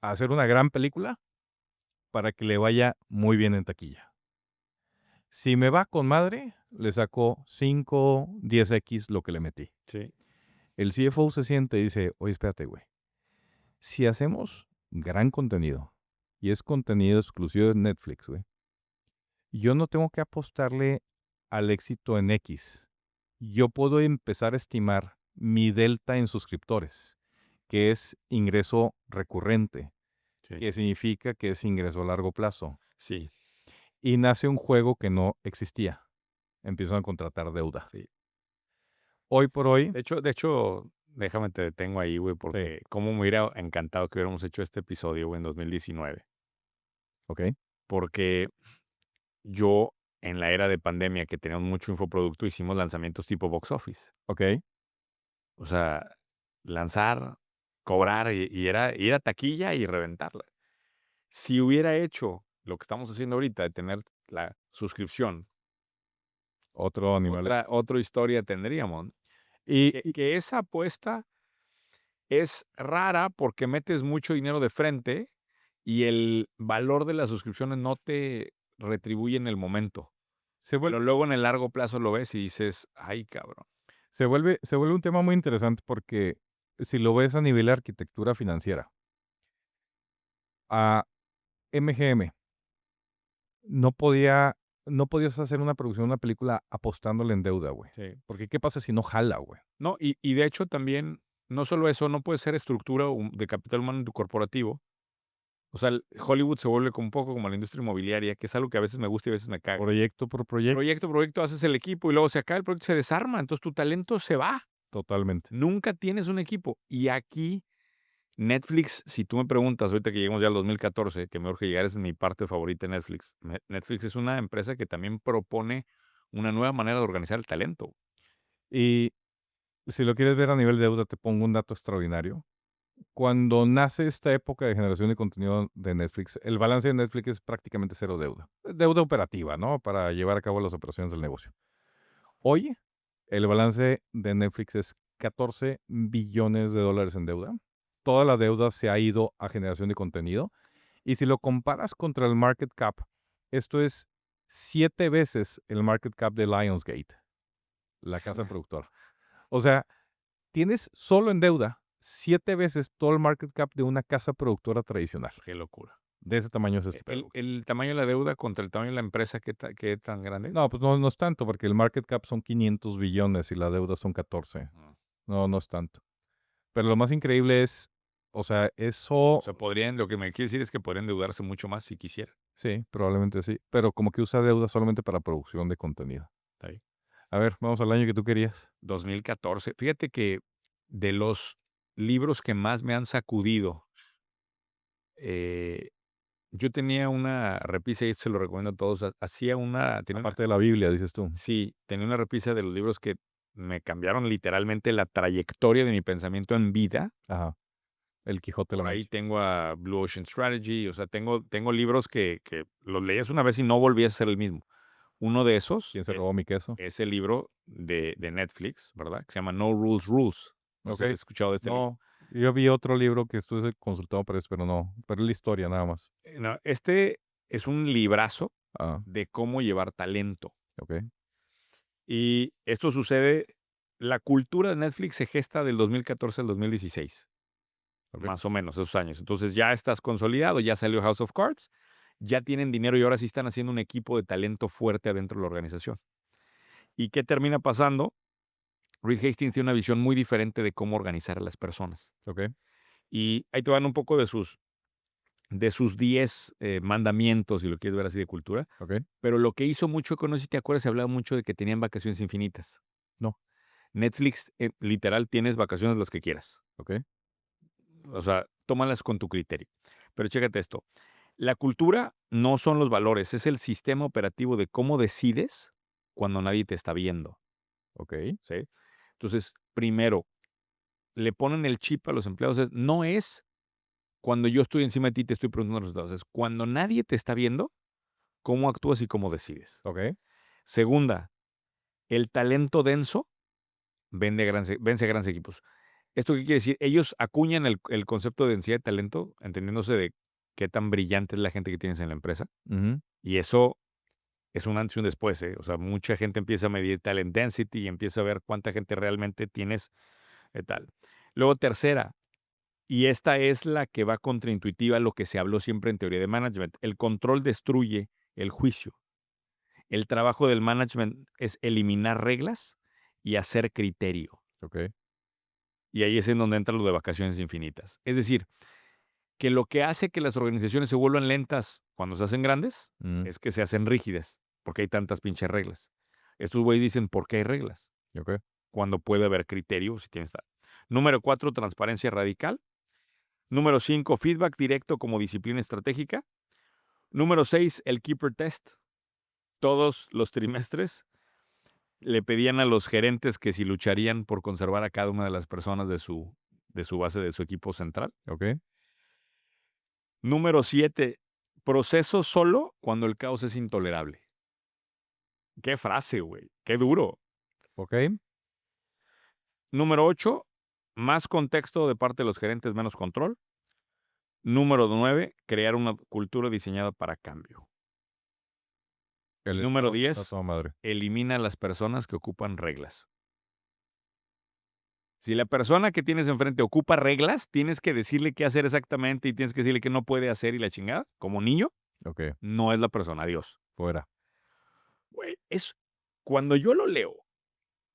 a hacer una gran película para que le vaya muy bien en taquilla. Si me va con madre, le saco 5, 10x lo que le metí. Sí. El CFO se siente y dice, oye, espérate, güey. Si hacemos gran contenido y es contenido exclusivo de Netflix, güey, yo no tengo que apostarle al éxito en X. Yo puedo empezar a estimar mi delta en suscriptores, que es ingreso recurrente, Sí. que significa que es ingreso a largo plazo. Sí. Y nace un juego que no existía. Empiezan a contratar deuda. Sí. Hoy por hoy, De hecho, déjame te detengo ahí, güey, porque cómo me hubiera encantado que hubiéramos hecho este episodio, güey, en 2019. ¿ok? Porque yo, en la era de pandemia, que teníamos mucho infoproducto, hicimos lanzamientos tipo box office. ¿Ok? O sea, lanzar, cobrar y era ir a taquilla y reventarla. Si hubiera hecho lo que estamos haciendo ahorita, de tener la suscripción, Otro animal. otra historia tendríamos. Y Que esa apuesta es rara porque metes mucho dinero de frente y el valor de las suscripciones no te retribuye en el momento. se Pero vuelve, luego en el largo plazo lo ves y dices, ay, cabrón. se vuelve un tema muy interesante porque si lo ves a nivel de arquitectura financiera, a MGM no podía, no podías hacer una producción de una película apostándole en deuda, güey. Sí. Porque ¿qué pasa si no jala, güey? No, y de hecho también, no solo eso, no puede ser estructura de capital humano en tu corporativo. O sea, Hollywood se vuelve como un poco como la industria inmobiliaria, que es algo que a veces me gusta y a veces me caga. Proyecto por proyecto. Proyecto, haces el equipo y luego se acaba el proyecto, se desarma, entonces tu talento se va. Totalmente. Nunca tienes un equipo. Y aquí Netflix, si tú me preguntas, ahorita que llegamos ya al 2014, que me urge llegar, es mi parte favorita de Netflix. Netflix es una empresa que también propone una nueva manera de organizar el talento. Y si lo quieres ver a nivel de deuda, te pongo un dato extraordinario. Cuando nace esta época de generación de contenido de Netflix, el balance de Netflix es prácticamente cero deuda. Deuda operativa, ¿no? Para llevar a cabo las operaciones del negocio. Hoy, el balance de Netflix es 14 billones de dólares en deuda. Toda la deuda se ha ido a generación de contenido. Y si lo comparas contra el market cap, esto es 7 veces el market cap de Lionsgate, la casa productora. O sea, tienes solo en deuda 7 veces todo el market cap de una casa productora tradicional. Qué locura. De ese tamaño es este pedo. El tamaño de la deuda contra el tamaño de la empresa, ¿qué tan grande es? No, pues no es tanto, porque el market cap son 500 billones y la deuda son 14. No es tanto. Pero lo más increíble es, o sea, eso, O sea, lo que me quiere decir es que podrían endeudarse mucho más si quisiera. sí, probablemente sí, pero como que usa deuda solamente para producción de contenido. Está ahí. A ver, vamos al año que tú querías. 2014. Fíjate que de los libros que más me han sacudido, eh, yo tenía una repisa, y esto se lo recomiendo a todos. Aparte de la Biblia, dices tú. Sí, tenía una repisa de los libros que me cambiaron literalmente la trayectoria de mi pensamiento en vida. Ajá. El Quijote de la Por ahí Mancha. tengo a Blue Ocean Strategy, o sea, tengo libros que los leías una vez y no volvías a ser el mismo. Uno de esos ¿Quién se robó mi queso? es el libro de Netflix, ¿verdad? Que se llama No Rules Rules. No sé si Ok. has escuchado de este libro. No, yo vi otro libro que estuve consultado para eso, pero no. Pero es la historia nada más. No, este es un librazo Ah, de cómo llevar talento. ok. Y esto sucede, la cultura de Netflix se gesta del 2014 al 2016. Ok. Más o menos esos años. Entonces ya estás consolidado, ya salió House of Cards, ya tienen dinero y ahora sí están haciendo un equipo de talento fuerte adentro de la organización. ¿Y qué termina pasando? Reed Hastings tiene una visión muy diferente de cómo organizar a las personas. Ok. Y ahí te van un poco de sus 10 mandamientos, si lo quieres ver así de cultura. Ok. Pero lo que hizo mucho, no sé si te acuerdas, se hablaba mucho de que tenían vacaciones infinitas. No. Netflix, literal, tienes vacaciones las que quieras. Ok. O sea, tómalas con tu criterio. Pero chécate esto. La cultura no son los valores, es el sistema operativo de cómo decides cuando nadie te está viendo. Ok. ¿Sí? Entonces, primero, le ponen el chip a los empleados. No es cuando yo estoy encima de ti y te estoy preguntando los resultados. Es cuando nadie te está viendo, cómo actúas y cómo decides. Ok. Segunda, el talento denso vence a grandes equipos. ¿Esto qué quiere decir? Ellos acuñan el concepto de densidad de talento, entendiéndose de qué tan brillante es la gente que tienes en la empresa. Ujú. Y eso es un antes y un después, ¿eh? O sea, mucha gente empieza a medir talent density y empieza a ver cuánta gente realmente tienes, tal. Luego, tercera, y esta es la que va contraintuitiva a lo que se habló siempre en teoría de management. El control destruye el juicio. El trabajo del management es eliminar reglas y hacer criterio. Ok. Y ahí es en donde entra lo de vacaciones infinitas. Es decir, que lo que hace que las organizaciones se vuelvan lentas cuando se hacen grandes Mm, es que se hacen rígidas, porque hay tantas pinches reglas. Estos güeyes dicen, ¿por qué hay reglas? ok. Cuando puede haber criterio, si tienes tal. Número 4, transparencia radical. Número 5, feedback directo como disciplina estratégica. Número 6, el Keeper Test. Todos los trimestres le pedían a los gerentes que si lucharían por conservar a cada una de las personas de su base, de su equipo central. Ok. Número 7, proceso solo cuando el caos es intolerable. Qué frase, güey. Qué duro. Ok. Número 8, más contexto de parte de los gerentes, menos control. Número 9, crear una cultura diseñada para cambio. El Número eslogan está 10, toda madre. elimina a las personas que ocupan reglas. Si la persona que tienes enfrente ocupa reglas, tienes que decirle qué hacer exactamente y tienes que decirle qué no puede hacer y la chingada. Como niño, Ok. no es la persona. Adiós. Fuera. Güey, cuando yo lo leo,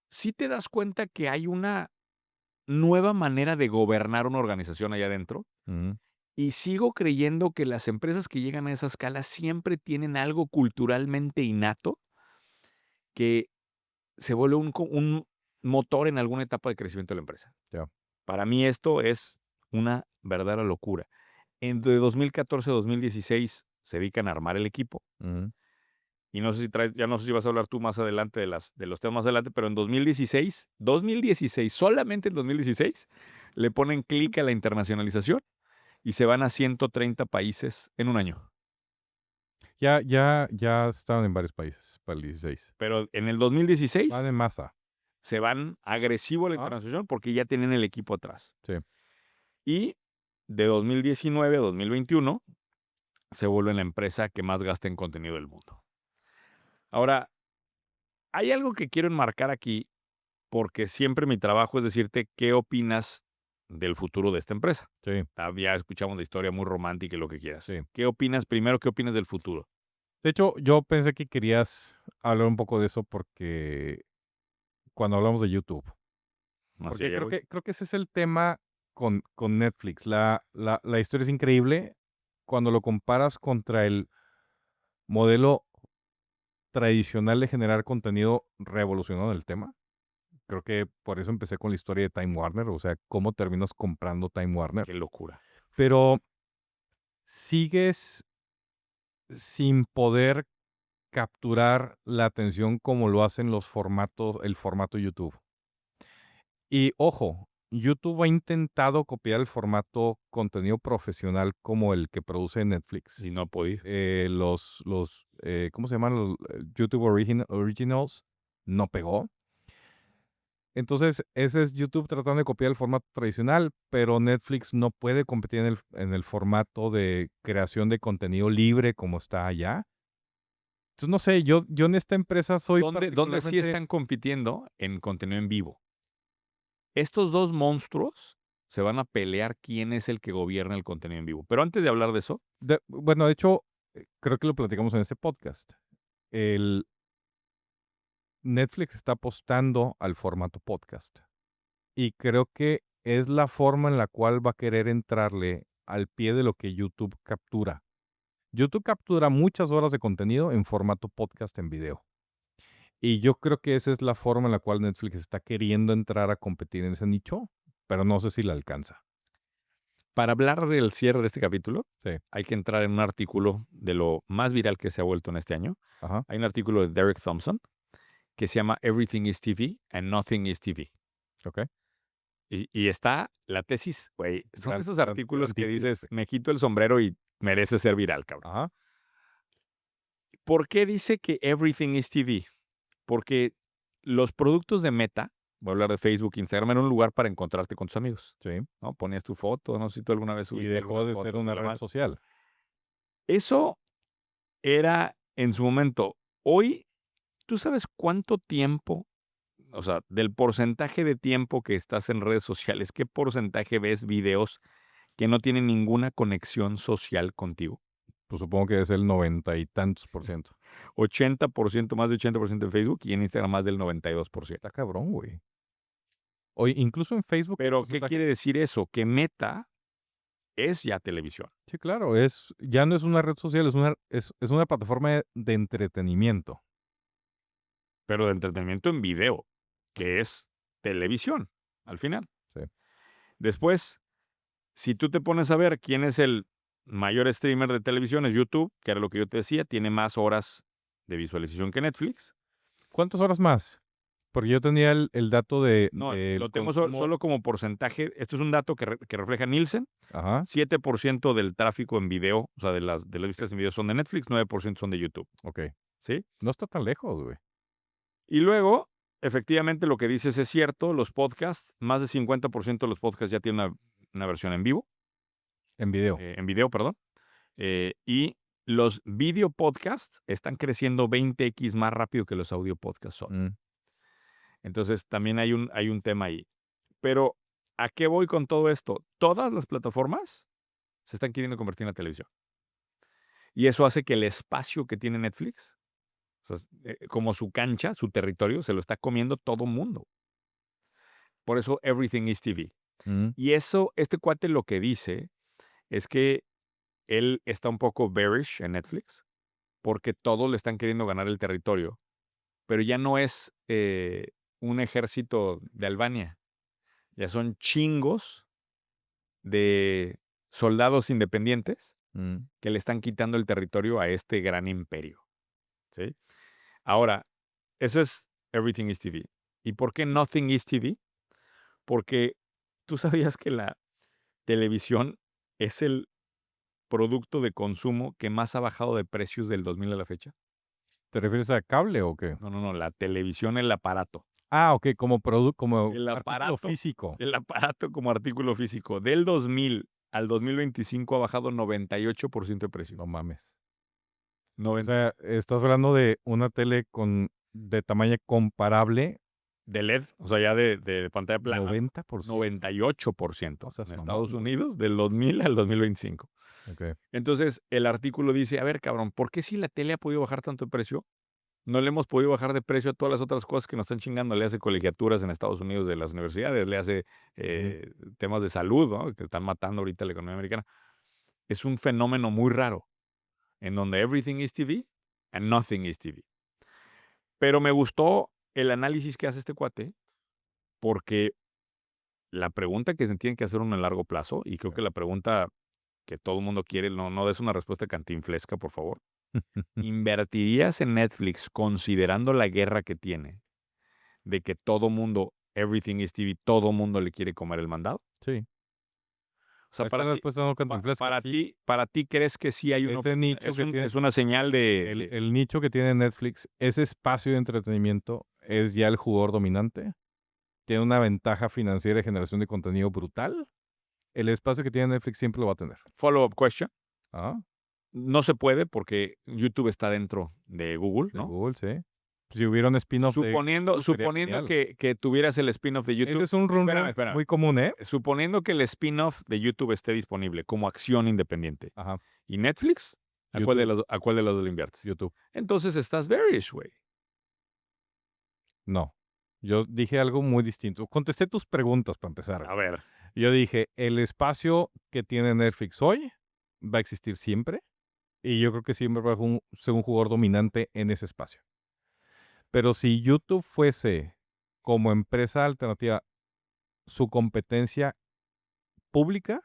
sí te das cuenta que hay una nueva manera de gobernar una organización allá adentro. Ujú. Y sigo creyendo que las empresas que llegan a esa escala siempre tienen algo culturalmente innato que se vuelve motor en alguna etapa de crecimiento de la empresa. Ya. Para mí esto es una verdadera locura. Entre 2014 y 2016 se dedican a armar el equipo. Ujú. Y no sé si traes, ya no sé si vas a hablar tú más adelante de los temas más adelante, pero en 2016, solamente en 2016, le ponen clic a la internacionalización y se van a 130 países en un año. Ya estaban en varios países para el 16. Pero en el Van 2016 en masa. se van agresivo a la Ah, internacionalización porque ya tienen el equipo atrás. sí. Y de 2019 a 2021 se vuelven la empresa que más gasta en contenido del mundo. Ahora, hay algo que quiero enmarcar aquí porque siempre mi trabajo es decirte qué opinas del futuro de esta empresa. Sí, Ya escuchamos la historia muy romántica y lo que quieras. sí. ¿Qué opinas primero? ¿Qué opinas del futuro? De hecho, yo pensé que querías hablar un poco de eso porque cuando hablamos de YouTube. Hacia Porque allá voy. creo que ese es el tema con Netflix. La historia es increíble cuando lo comparas contra el modelo tradicional de generar contenido revolucionado en el tema. Creo que por eso empecé con la historia de Time Warner, o sea, cómo terminas comprando Time Warner. Qué locura. Pero sigues sin poder capturar la atención como lo hacen el formato YouTube. Y ojo, YouTube ha intentado copiar el formato contenido profesional como el que produce Netflix. Si no ha podido. ¿Cómo se llaman? Los YouTube Originals no pegó. Entonces, ese es YouTube tratando de copiar el formato tradicional, pero Netflix no puede competir en el formato de creación de contenido libre como está allá. Entonces, no sé, yo en esta empresa soy ¿Dónde sí particularmente... están compitiendo en contenido en vivo? Estos dos monstruos se van a pelear quién es el que gobierna el contenido en vivo. Pero antes de hablar de eso, Bueno, de hecho, creo que lo platicamos en ese podcast. El Netflix está apostando al formato podcast. Y creo que es la forma en la cual va a querer entrarle al pie de lo que YouTube captura. YouTube captura muchas horas de contenido en formato podcast en video. Y yo creo que esa es la forma en la cual Netflix está queriendo entrar a competir en ese nicho, pero no sé si la alcanza. para hablar del cierre de este capítulo, Sí, hay que entrar en un artículo de lo más viral que se ha vuelto en este año. ajá, Hay un artículo de Derek Thompson que se llama Everything is TV and Nothing is TV. ok. Y está la tesis, güey. Son esos Gran artículos que título, dices, güey. me quito el sombrero y merece ser viral, cabrón. Ajá, ¿Por qué dice que Everything is TV? Porque los productos de Meta, voy a hablar de Facebook, Instagram, era un lugar para encontrarte con tus amigos, sí. ¿no? Ponías tu foto, no sé si tú alguna vez Y subiste dejó algunas de ser fotos una y la red madre. social. Eso era en su momento. Hoy, ¿tú sabes cuánto tiempo, o sea, del porcentaje de tiempo que estás en redes sociales, qué porcentaje ves videos que no tienen ninguna conexión social contigo? Pues supongo que es el 90 y tantos %. 80%, más de 80% en Facebook y en Instagram más del 92%. Está cabrón, güey. Oye, incluso en Facebook el Pero, ¿qué porcentaje... quiere decir eso? Que Meta es ya televisión, Sí, claro, ya no es una red social, es una plataforma de entretenimiento. pero de entretenimiento en video, que es televisión, al final. Sí. Después, si tú te pones a ver quién es el mayor streamer de televisión, es YouTube, que era lo que yo te decía, tiene más horas de visualización que Netflix. ¿Cuántas horas más? Porque yo tenía el dato No, del lo tengo consumo. solo como porcentaje. Esto es un dato que refleja Nielsen. Ajá, 7% del tráfico en video, o sea, de las vistas en video son de Netflix, 9% son de YouTube, ok. ¿sí? No está tan lejos, güey. Y luego, efectivamente, lo que dices es cierto, los podcasts, más del 50% de los podcasts ya tienen una versión en vivo, En video. en video, perdón. Y los video podcasts están creciendo 20x más rápido que los audio podcasts son. Mm, Entonces, también hay un tema ahí. Pero, ¿a qué voy con todo esto? Todas las plataformas se están queriendo convertir en la televisión. Y eso hace que el espacio que tiene Netflix, o sea, como su cancha, su territorio, se lo está comiendo todo mundo. Por eso, everything is TV. mm, Y eso, este cuate lo que dice es que él está un poco bearish en Netflix porque todos le están queriendo ganar el territorio, pero ya no es un ejército de Albania. Ya son chingos de soldados independientes que le están quitando el territorio a este gran imperio. ¿Sí? Ahora, eso es Everything is TV. ¿Y por qué Nothing is TV? Porque tú sabías que la televisión es el producto de consumo que más ha bajado de precios del 2000 a la fecha. ¿Te refieres a cable o qué? No, la televisión, el aparato. Ah, ok, como como El artículo aparato físico. El aparato como artículo físico. Del 2000 al 2025 ha bajado 98% de precio. No mames. O 90 sea, estás hablando de una tele de tamaño comparable, de LED, o sea, ya de pantalla plana. 90%. 98% O sea, en es Estados mamón. Unidos del 2000 al 2025. Ok. Entonces, el artículo dice, a ver, cabrón, ¿por qué si la tele ha podido bajar tanto de precio, no le hemos podido bajar de precio a todas las otras cosas que nos están chingando? Le hace colegiaturas en Estados Unidos de las universidades, le hace temas de salud, ¿no? Que están matando ahorita la economía americana. Es un fenómeno muy raro, en donde everything is TV and nothing is TV. Pero me gustó el análisis que hace este cuate, porque la pregunta que se tiene que hacer uno a largo plazo, y creo que la pregunta que todo el mundo quiere, no des una respuesta cantinflesca, por favor. ¿Invertirías en Netflix considerando la guerra que tiene de que todo mundo, everything is TV, todo mundo le quiere comer el mandado? Sí. O sea, Esta respuesta no cantinflesca, sí. para ti, ¿crees que sí hay Ese nicho que tiene, es una señal de... el nicho que tiene Netflix, ese espacio de entretenimiento es ya el jugador dominante. Tiene una ventaja financiera de generación de contenido brutal. El espacio que tiene Netflix siempre lo va a tener. Follow-up question. Ah, No se puede porque YouTube está dentro de Google, de ¿no? Google, sí. Si hubiera un spin-off Suponiendo que tuvieras el spin-off de YouTube. Ese es un rumor Espérame. muy común, ¿eh? Suponiendo que el spin-off de YouTube esté disponible como acción independiente. Ajá. ¿Y Netflix? ¿A cuál de los dos le inviertes? YouTube. Entonces estás bearish, güey. No. Yo dije algo muy distinto. Contesté tus preguntas para empezar. A ver. Yo dije, el espacio que tiene Netflix hoy va a existir siempre. Y yo creo que siempre va a ser un jugador dominante en ese espacio. Pero si YouTube fuese como empresa alternativa su competencia pública,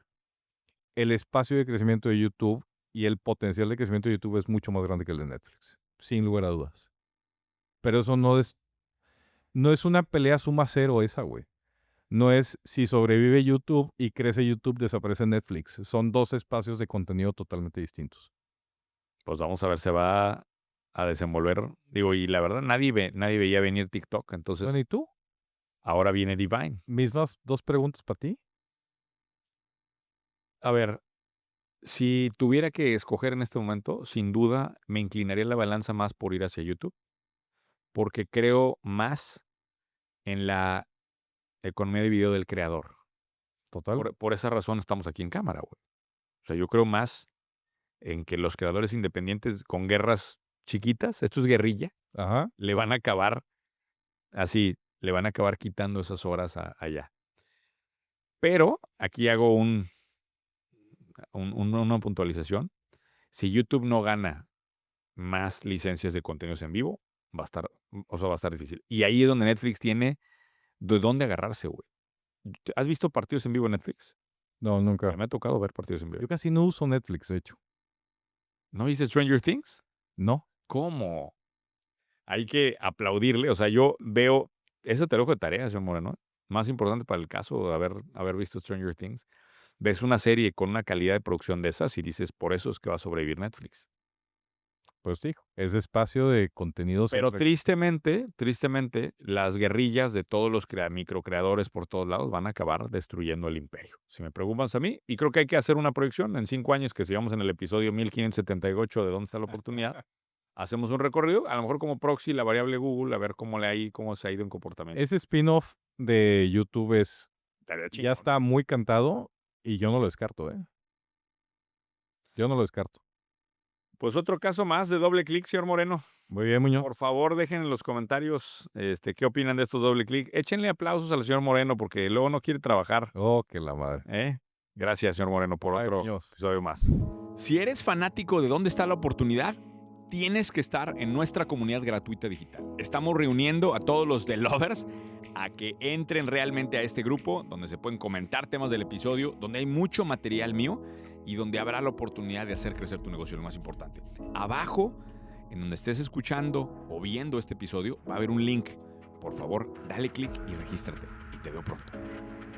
el espacio de crecimiento de YouTube y el potencial de crecimiento de YouTube es mucho más grande que el de Netflix, sin lugar a dudas. Pero eso no es una pelea suma cero esa, güey. No es si sobrevive YouTube y crece YouTube, desaparece Netflix. Son dos espacios de contenido totalmente distintos. Pues vamos a ver, se va a desenvolver. Digo, y la verdad, nadie veía venir TikTok. Entonces, Bueno, ¿y tú? Ahora viene Divine. Mismas dos preguntas para ti. A ver, si tuviera que escoger en este momento, sin duda me inclinaría la balanza más por ir hacia YouTube, porque creo más en la economía de video del creador. Total. Por esa razón estamos aquí en cámara, güey. O sea, yo creo más en que los creadores independientes con guerras chiquitas, esto es guerrilla, Ajá. le van a acabar así, le van a acabar quitando esas horas allá. Pero aquí hago una puntualización. Si YouTube no gana más licencias de contenidos en vivo, va a estar difícil. Y ahí es donde Netflix tiene de dónde agarrarse, güey. ¿Has visto partidos en vivo en Netflix? No, nunca. Me ha tocado ver partidos en vivo. Yo casi no uso Netflix, de hecho. ¿No viste Stranger Things? No. ¿Cómo? Hay que aplaudirle. O sea, yo veo... Eso te lo dejo de tarea, señor Moreno. Más importante para el caso de haber visto Stranger Things. Ves una serie con una calidad de producción de esas y dices, por eso es que va a sobrevivir Netflix. Pues dijo, ese espacio de contenidos. Pero tristemente, las guerrillas de todos los microcreadores por todos lados van a acabar destruyendo el imperio. Si me preguntas a mí, y creo que hay que hacer una proyección en 5 años, que sigamos en el episodio 1578 de ¿Dónde está la oportunidad? Hacemos un recorrido, a lo mejor como proxy, la variable Google, a ver cómo se ha ido en comportamiento. Ese spin-off de YouTube ya está muy cantado y yo no lo descarto, ¿eh? Yo no lo descarto. Pues otro caso más de doble clic, señor Moreno. Muy bien, Muñoz. Por favor, dejen en los comentarios qué opinan de estos doble clic. Échenle aplausos al señor Moreno porque luego no quiere trabajar. Oh, que la madre. Gracias, señor Moreno, por otro Muñoz. episodio más. Si eres fanático de ¿Dónde está la oportunidad? tienes que estar en nuestra comunidad gratuita digital. Estamos reuniendo a todos los The Lovers a que entren realmente a este grupo donde se pueden comentar temas del episodio, donde hay mucho material mío y donde habrá la oportunidad de hacer crecer tu negocio, lo más importante. Abajo, en donde estés escuchando o viendo este episodio, va a haber un link. Por favor, dale clic y regístrate. Y te veo pronto.